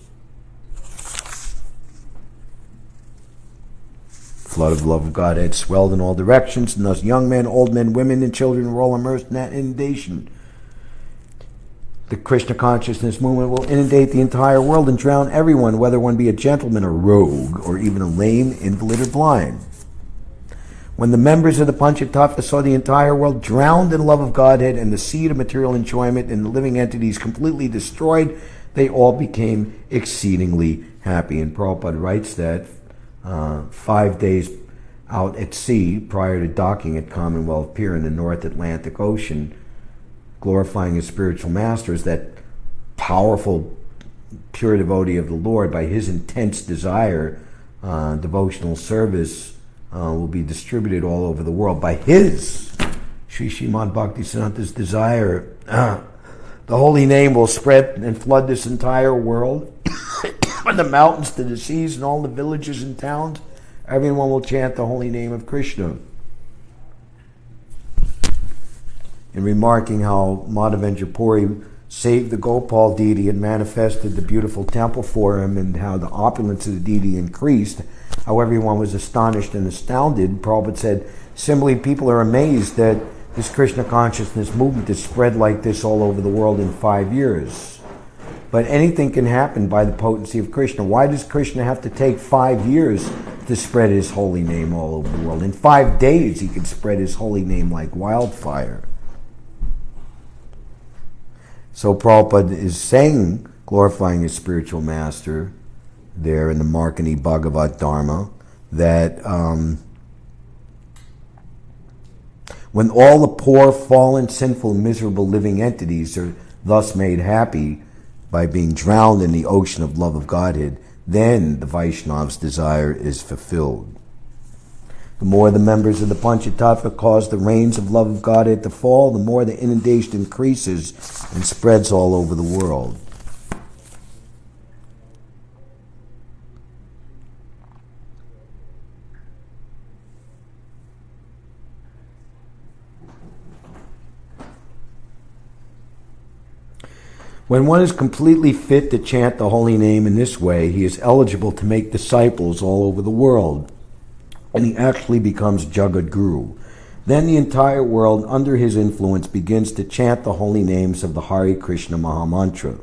Flood of love of Godhead swelled in all directions, and thus young men, old men, women, and children were all immersed in that inundation. The Krishna consciousness movement will inundate the entire world and drown everyone, whether one be a gentleman, a rogue, or even a lame, invalid, or blind. When the members of the Panchatattva saw the entire world drowned in love of Godhead and the seed of material enjoyment and the living entities completely destroyed, they all became exceedingly happy. And Prabhupada writes that 5 days out at sea, prior to docking at Commonwealth Pier in the North Atlantic Ocean, glorifying his spiritual masters, that powerful, pure devotee of the Lord, by his intense desire, devotional service will be distributed all over the world. By his, Sri Srimad Bhaktisiddhanta's desire, the holy name will spread and flood this entire world. From the mountains to the seas and all the villages and towns, everyone will chant the holy name of Krishna. In remarking how Madhavendra Puri saved the Gopal deity and manifested the beautiful temple for him, and how the opulence of the deity increased, how everyone was astonished and astounded, Prabhupada said, similarly, people are amazed that this Krishna consciousness movement is spread like this all over the world in 5 years. But anything can happen by the potency of Krishna. Why does Krishna have to take 5 years to spread his holy name all over the world? In 5 days, he could spread his holy name like wildfire. So Prabhupada is saying, glorifying his spiritual master there in the Markani Bhagavat Dharma, that when all the poor, fallen, sinful, miserable living entities are thus made happy by being drowned in the ocean of love of Godhead, then the Vaishnava's desire is fulfilled. The more the members of the Panchatattva cause the rains of love of Godhead to fall, the more the inundation increases and spreads all over the world. When one is completely fit to chant the holy name in this way, he is eligible to make disciples all over the world, and he actually becomes Jagat Guru. Then the entire world, under his influence, begins to chant the holy names of the Hare Krishna Mahamantra.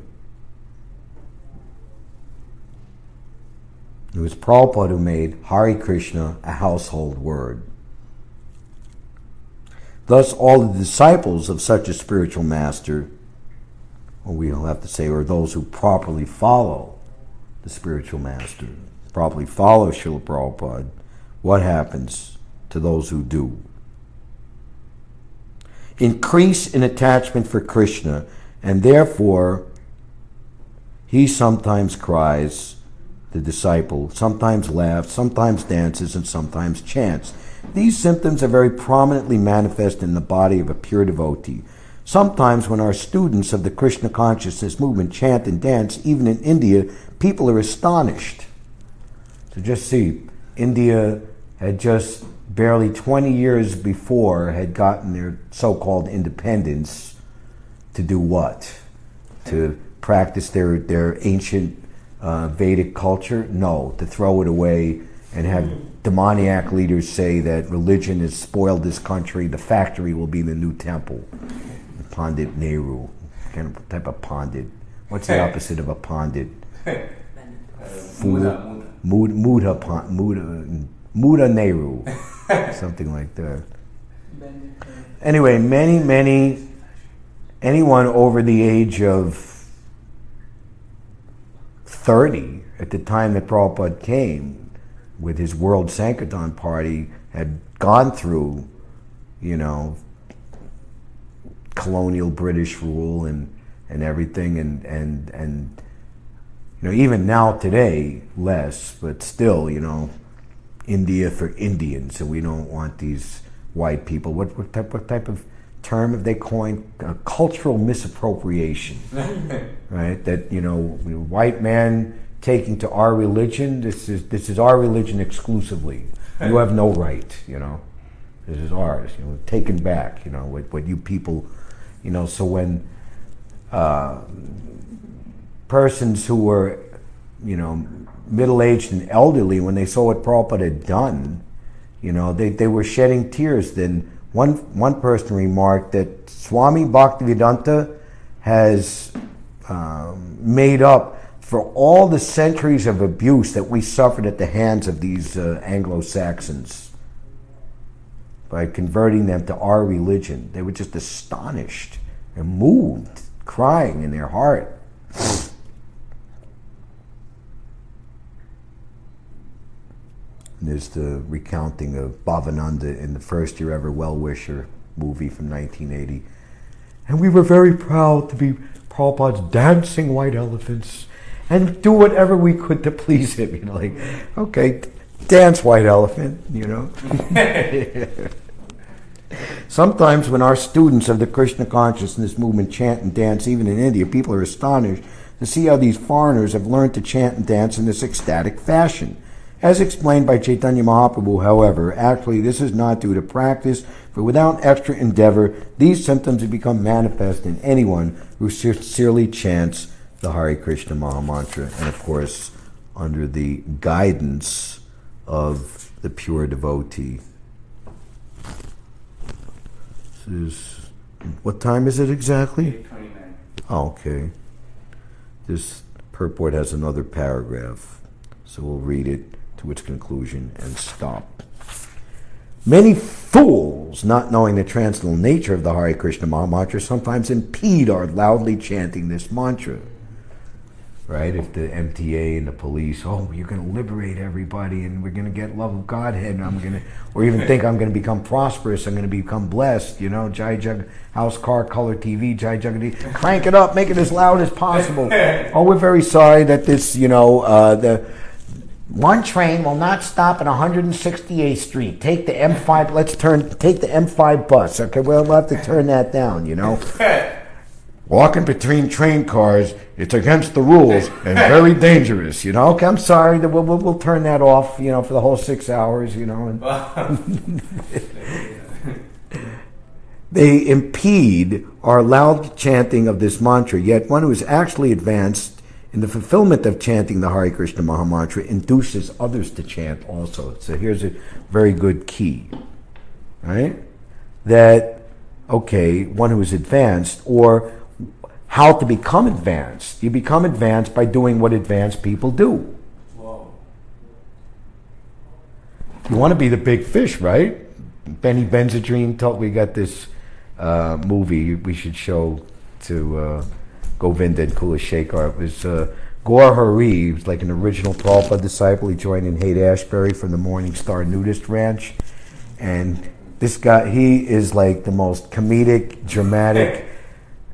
It was Prabhupada who made Hare Krishna a household word. Thus, all the disciples of such a spiritual master, or we'll have to say, or those who properly follow the spiritual master, properly follow Srila Prabhupada, what happens to those who do? Increase in attachment for Krishna, and therefore he sometimes cries, the disciple, sometimes laughs, sometimes dances, and sometimes chants. These symptoms are very prominently manifest in the body of a pure devotee. Sometimes when our students of the Krishna consciousness movement chant and dance, even in India, people are astonished. So just see, India had just barely 20 years before had gotten their so-called independence to do what? To practice their ancient Vedic culture? No, to throw it away and have demoniac leaders say that religion has spoiled this country, the factory will be the new temple. Pandit Nehru, kind of type of pandit. What's the opposite of a pandit? Muda Nehru, something like that. Anyway, anyone over the age of 30 at the time that Prabhupada came with his World Sankirtan party had gone through, colonial British rule and everything, and even now today less, but still, India for Indians, and we don't want these white people. What type of term have they coined? Cultural misappropriation, right? That white man taking to our religion. This is our religion exclusively. You have no right. This is ours. Taken back. What you people. So when persons who were, middle-aged and elderly, when they saw what Prabhupada had done, they were shedding tears. Then one person remarked that Swami Bhaktivedanta has made up for all the centuries of abuse that we suffered at the hands of these Anglo-Saxons. By converting them to our religion. They were just astonished and moved, crying in their heart. And there's the recounting of Bhavananda in the First Year Ever Well-Wisher movie from 1980. And we were very proud to be Prabhupada's dancing white elephants and do whatever we could to please him. Okay, dance, white elephant, Sometimes when our students of the Krishna consciousness movement chant and dance, even in India, people are astonished to see how these foreigners have learned to chant and dance in this ecstatic fashion. As explained by Chaitanya Mahaprabhu, however, actually this is not due to practice, for without extra endeavor, these symptoms have become manifest in anyone who sincerely chants the Hare Krishna Mahamantra, and of course, under the guidance of the pure devotee. What time is it exactly? 8:29. Oh, okay. This purport has another paragraph, so we'll read it to its conclusion and stop. Many fools, not knowing the transcendental nature of the Hare Krishna Mahamantra, sometimes impede our loudly chanting this mantra. Right? If the MTA and the police, you're going to liberate everybody and we're going to get love of Godhead, and or even think I'm going to become prosperous, I'm going to become blessed, Jai Jug, house, car, color, TV, Jai Jagadi, crank it up, make it as loud as possible. We're very sorry that this, One train will not stop at 168th Street. Take the M5. Take the M5 bus. Okay, we'll have to turn that down, Walking between train cars, it's against the rules and very dangerous, Okay, I'm sorry. We'll turn that off, for the whole 6 hours, And they impede our loud chanting of this mantra, yet one who is actually advanced in the fulfillment of chanting the Hare Krishna Maha Mantra induces others to chant also. So here's a very good key, right? That, one who is advanced, or how to become advanced. You become advanced by doing what advanced people do. Whoa. You want to be the big fish, right? Benny Benzedrine we got this movie we should show to Govinda and Kulashekar. It was Gaur Hari. He was like an original Prabhupada disciple. He joined in Haight-Ashbury from the Morning Star Nudist Ranch. And this guy, he is like the most comedic, dramatic,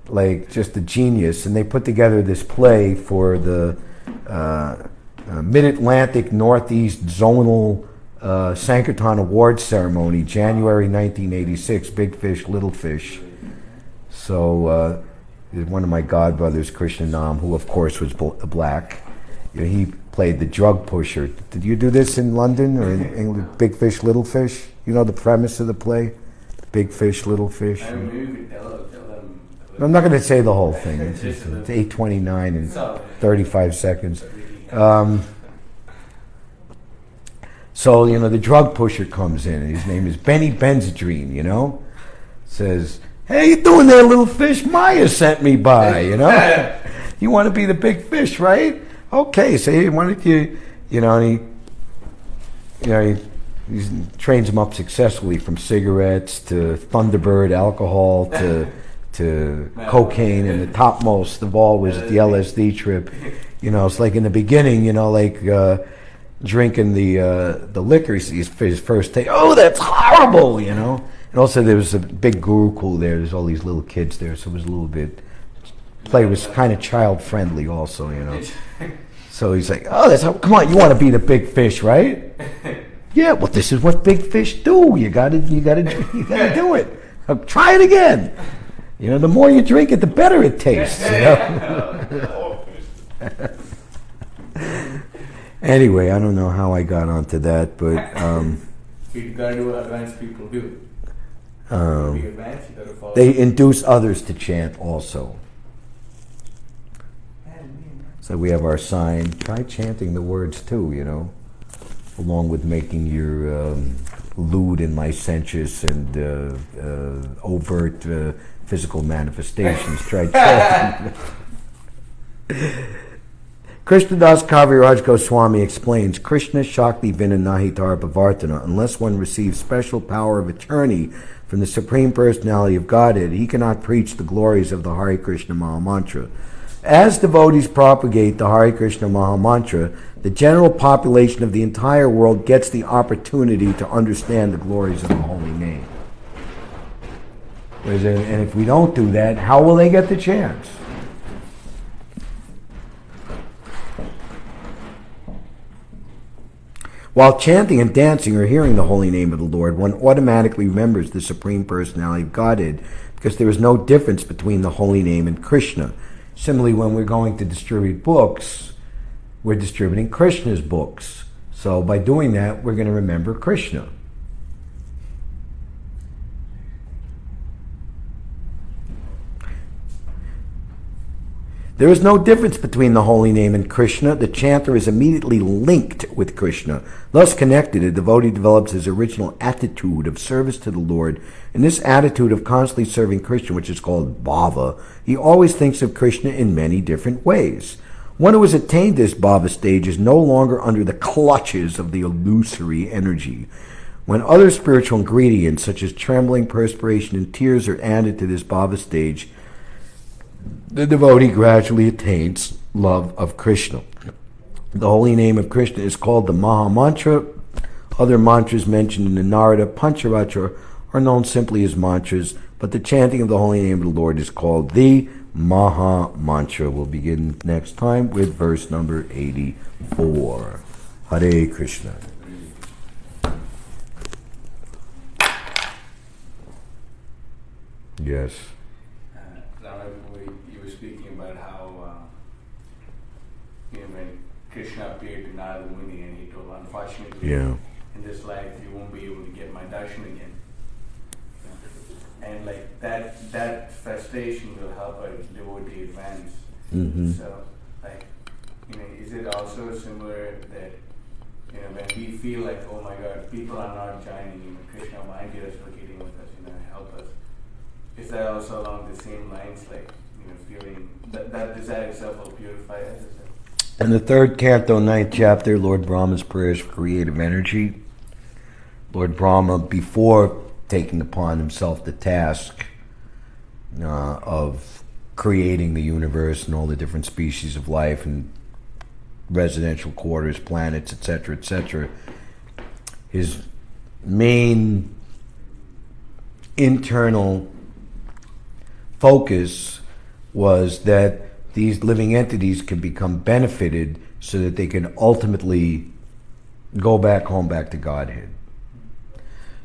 like just a genius. And they put together this play for the Mid-Atlantic Northeast Zonal Sankirtan Awards Ceremony, January 1986, Big Fish, Little Fish. So one of my godbrothers, Krishna Nam, who of course was black, he played the drug pusher. Did you do this in London or in England? Big Fish, Little Fish? You know the premise of the play? Big Fish, Little Fish? I'm not going to say the whole thing. It's 8:29 and 35 seconds. So, the drug pusher comes in, and his name is Benny Benzedrine, says, "Hey, you doing there, little fish? Maya sent me by, You want to be the big fish, right? Okay, so why don't you, and he trains him up successfully from cigarettes to Thunderbird alcohol to cocaine, and the topmost of all was the LSD trip. It's like in the beginning, drinking the liquor, his first take. Oh, that's horrible, And also there was a big Gurukul there. There's all these little kids there, so it was a little bit. Play was kind of child friendly, also, So he's like, "Oh, come on, you want to be the big fish, right?" "Yeah, well, this is what big fish do. You gotta do it. Try it again. The more you drink it, the better it tastes." Anyway, I don't know how I got onto that, but you gotta do what advanced people do. Be advanced, you gotta follow. They induce others to chant also. So we have our sign. Try chanting the words too, along with making your lewd and licentious and overt physical manifestations. Try chanting. Krishnadas Kaviraj Goswami explains, Krishna Shakti Vina Nahitar Bhavartana. Unless one receives special power of attorney from the Supreme Personality of Godhead, he cannot preach the glories of the Hare Krishna Maha Mantra. As devotees propagate the Hare Krishna Maha Mantra, the general population of the entire world gets the opportunity to understand the glories of the holy name. And if we don't do that, how will they get the chance? While chanting and dancing or hearing the holy name of the Lord, one automatically remembers the Supreme Personality of Godhead, because there is no difference between the holy name and Krishna. Similarly, when we're going to distribute books, we're distributing Krishna's books. So by doing that, we're going to remember Krishna. There is no difference between the holy name and Krishna. The chanter is immediately linked with Krishna. Thus connected, a devotee develops his original attitude of service to the Lord. In this attitude of constantly serving Krishna, which is called bhava, he always thinks of Krishna in many different ways. One who has attained this bhava stage is no longer under the clutches of the illusory energy. When other spiritual ingredients, such as trembling, perspiration, and tears, are added to this bhava stage, the devotee gradually attains love of Krishna. The holy name of Krishna is called the Maha Mantra. Other mantras mentioned in the Narada Pancharatra are known simply as mantras, but the chanting of the holy name of the Lord is called the Maha Mantra. We'll begin next time with verse number 84. Hare Krishna. Yes. Rama, you were speaking about how when Krishna appeared to Narada Muni and he told, unfortunately, in this life you won't be able to get my darshan again. And like that frustration will help a devotee advance. Mm-hmm. So, like, is it also similar that when we feel like, oh my God, people are not joining, Krishna, why aren't you associating with us? Help us. Is that also along the same lines, like feeling that desire itself will purify us? In the 3rd canto, 9th chapter, Lord Brahma's prayers for creative energy. Lord Brahma, before taking upon himself the task of creating the universe and all the different species of life and residential quarters, planets, etc., his main internal focus was that these living entities can become benefited so that they can ultimately go back home, back to Godhead.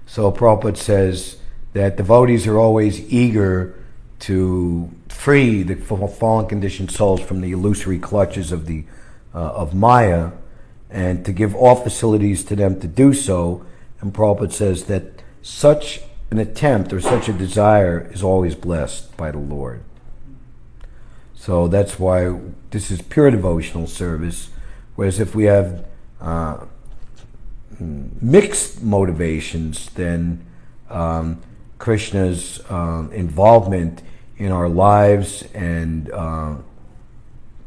So Prabhupada says that devotees are always eager to free the fallen conditioned souls from the illusory clutches of of Maya, and to give all facilities to them to do so. And Prabhupada says that such an attempt or such a desire is always blessed by the Lord. So that's why this is pure devotional service, whereas if we have mixed motivations, then Krishna's involvement in our lives and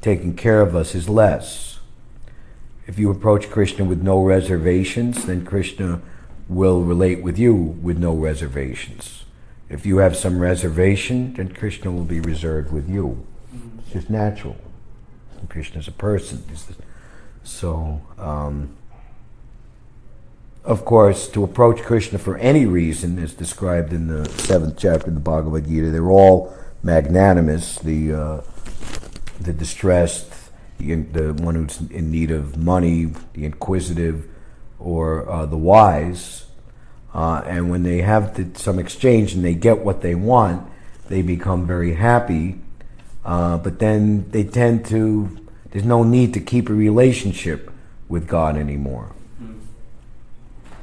taking care of us is less. If you approach Krishna with no reservations, then Krishna will relate with you with no reservations. If you have some reservation, then Krishna will be reserved with you. It's just natural. Krishna's a person. So, of course, to approach Krishna for any reason, as described in the 7th chapter of the Bhagavad Gita, they're all magnanimous. The distressed, the one who's in need of money, the inquisitive, or the wise. And when they have some exchange and they get what they want, they become very happy. But then they tend to, there's no need to keep a relationship with God anymore.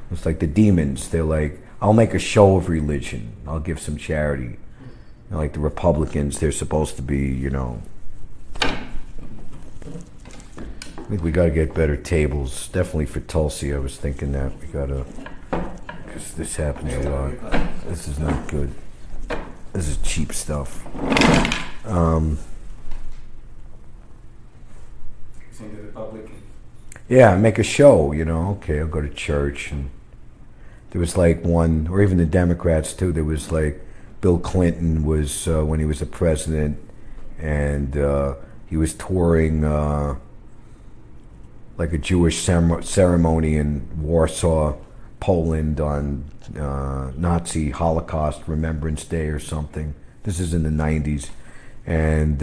It's like the demons. They're like, I'll make a show of religion. I'll give some charity. Like the Republicans, they're supposed to be, I think we got to get better tables. Definitely for Tulsi, I was thinking that. We got to, because this happens a lot. This is not good. This is cheap stuff. Yeah, make a show, Okay, I'll go to church. And there was like one, or even the Democrats too, there was like Bill Clinton was, when he was the president, and he was touring like a Jewish ceremony in Warsaw, Poland on Nazi Holocaust Remembrance Day or something. This is in the 90s. And,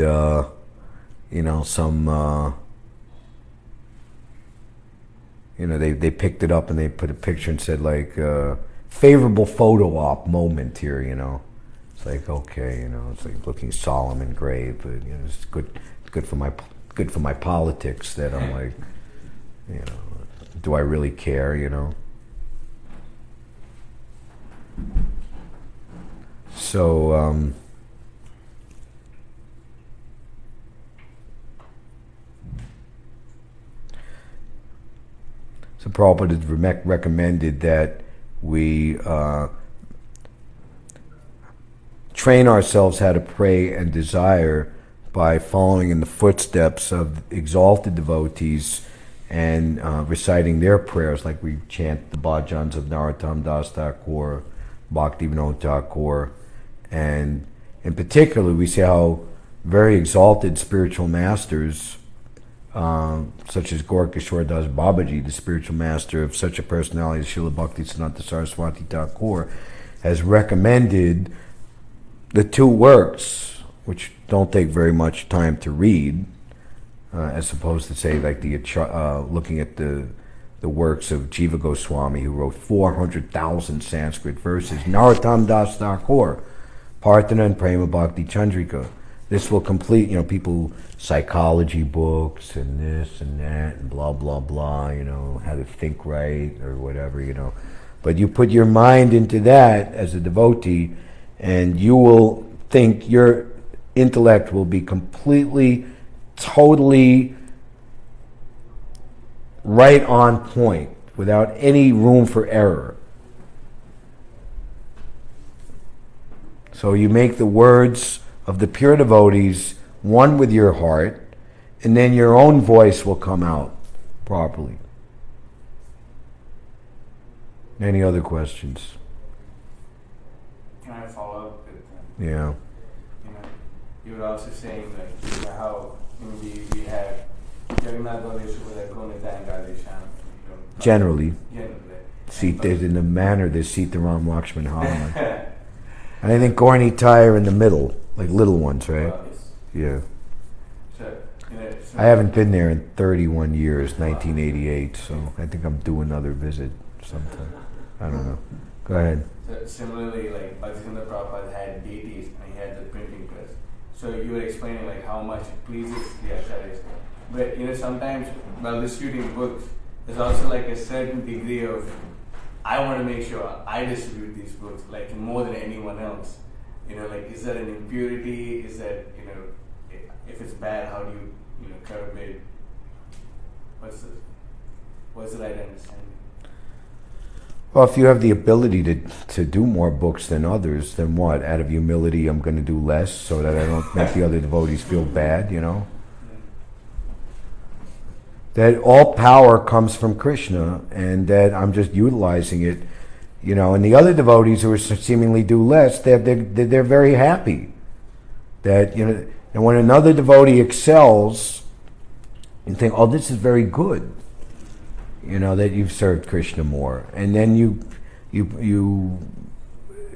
they picked it up and they put a picture and said like, favorable photo op moment here, It's like, okay, it's like looking solemn and grave, but, it's good for my politics that I'm like, do I really care, So, so Prabhupada has recommended that we train ourselves how to pray and desire by following in the footsteps of exalted devotees and reciting their prayers, like we chant the bhajans of Narottam Das Thakur, Bhaktivinoda Thakur, and in particular we see how very exalted spiritual masters, such as Gorkishore Das Babaji, the spiritual master of such a personality as Srila Bhaktisiddhanta Saraswati Thakur, has recommended the two works, which don't take very much time to read, as opposed to say like the looking at the the works of Jiva Goswami, who wrote 400,000 Sanskrit verses. Narottam Das Thakur, Partana and Prema Bhakti Chandrika. This will complete, people, psychology books and this and that and blah, blah, blah, how to think right or whatever, But you put your mind into that as a devotee, and you will think your intellect will be completely, totally right on point, without any room for error. So you make the words of the pure devotees one with your heart, and then your own voice will come out properly. Any other questions? Can I follow up with Yeah. You were also saying how we have Jagannath Baladev Gonita and Radhesham. Generally. Seated in the manner they seat the Ram Lakshman Hanuman. And I think Gaur Nitai are in the middle, like little ones, right? Yeah. So, I haven't been there in 31 years, 1988, so I think I'm due another visit sometime. I don't know. Go ahead. So similarly, Bhaktisiddhanta Prabhupada had deities and he had the printing press. So you were explaining how much it pleases the acharyas. But sometimes while distributing books, there's also a certain degree of, I want to make sure I distribute these books more than anyone else. Is that an impurity? Is that, if it's bad, how do you curb it? What's the right understanding? Well, if you have the ability to do more books than others, then what? Out of humility, I'm going to do less so that I don't make the other devotees feel bad, That all power comes from Krishna, and that I'm just utilizing it, And the other devotees who are seemingly do less, they're very happy. That, and when another devotee excels, you think, oh, this is very good. That you've served Krishna more. And then you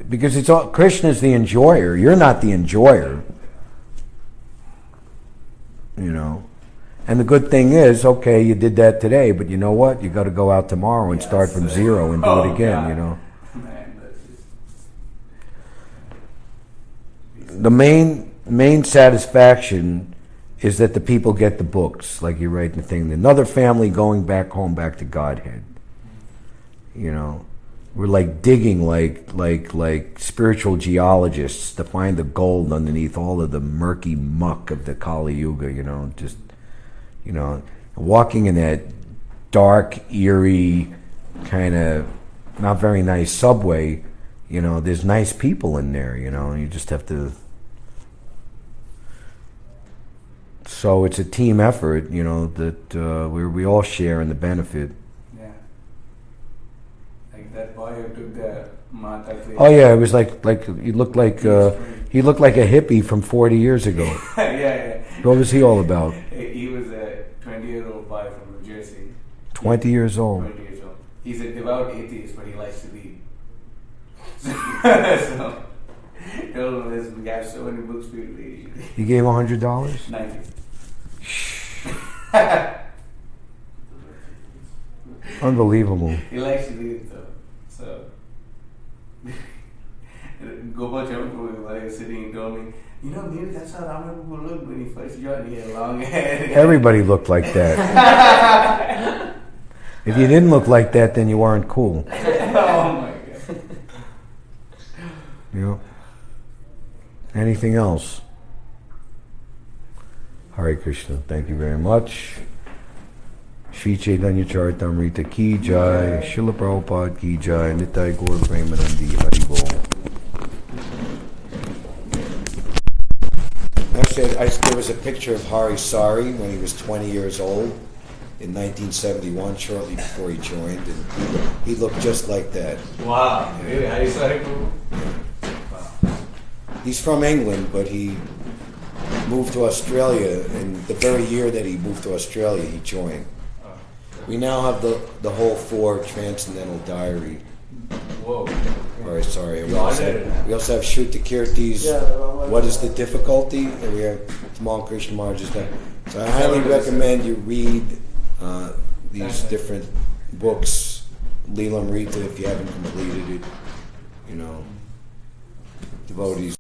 because it's all, Krishna's the enjoyer. You're not the enjoyer. And the good thing is, okay, you did that today, but you know what? You got to go out tomorrow and start from zero and do it again, The main satisfaction is that the people get the books, like you write in the thing. Another family going back home, back to Godhead. We're digging like spiritual geologists to find the gold underneath all of the murky muck of the Kali Yuga, walking in that dark, eerie, kind of not very nice subway, there's nice people in there, and you just have to. So it's a team effort, that where we all share in the benefit. Yeah. That boy who took the Mata. Oh yeah, it was like he looked like a hippie from 40 years ago. Yeah. What was he all about? He was a 20-year-old boy from New Jersey. 20 years old. 20 years old. He's a devout atheist, but he likes to read. So, we have so many books to read. You gave $100? 90. Unbelievable. He likes to read though. So Gopal Prabhu, while he was sitting, he told me, maybe that's how Rama Prabhu looked when he first joined. He had long hair. Everybody looked like that. If you didn't look like that, then you weren't cool. Oh my God. Anything else? Hare Krishna. Thank you very much. Shri Caitanya-caritāmṛta ki jai, Srila Prabhupada ki jai, Nitai Gaur Premanandi Hari Bol. There was a picture of Hari Sari when he was 20 years old in 1971, shortly before he joined, and he looked just like that. Wow. Really? Hari Sari Prabhu? Wow. He's from England, but he moved to Australia, and the very year that he moved to Australia, he joined. We now have the whole 4 Transcendental Diary. Whoa. Or sorry, we also have Shruta Kirti's What is the Difficulty? And we have Tamal Krishna Maharaj's. So I highly recommend you read these different books, Ādi-līlā, if you haven't completed it, devotees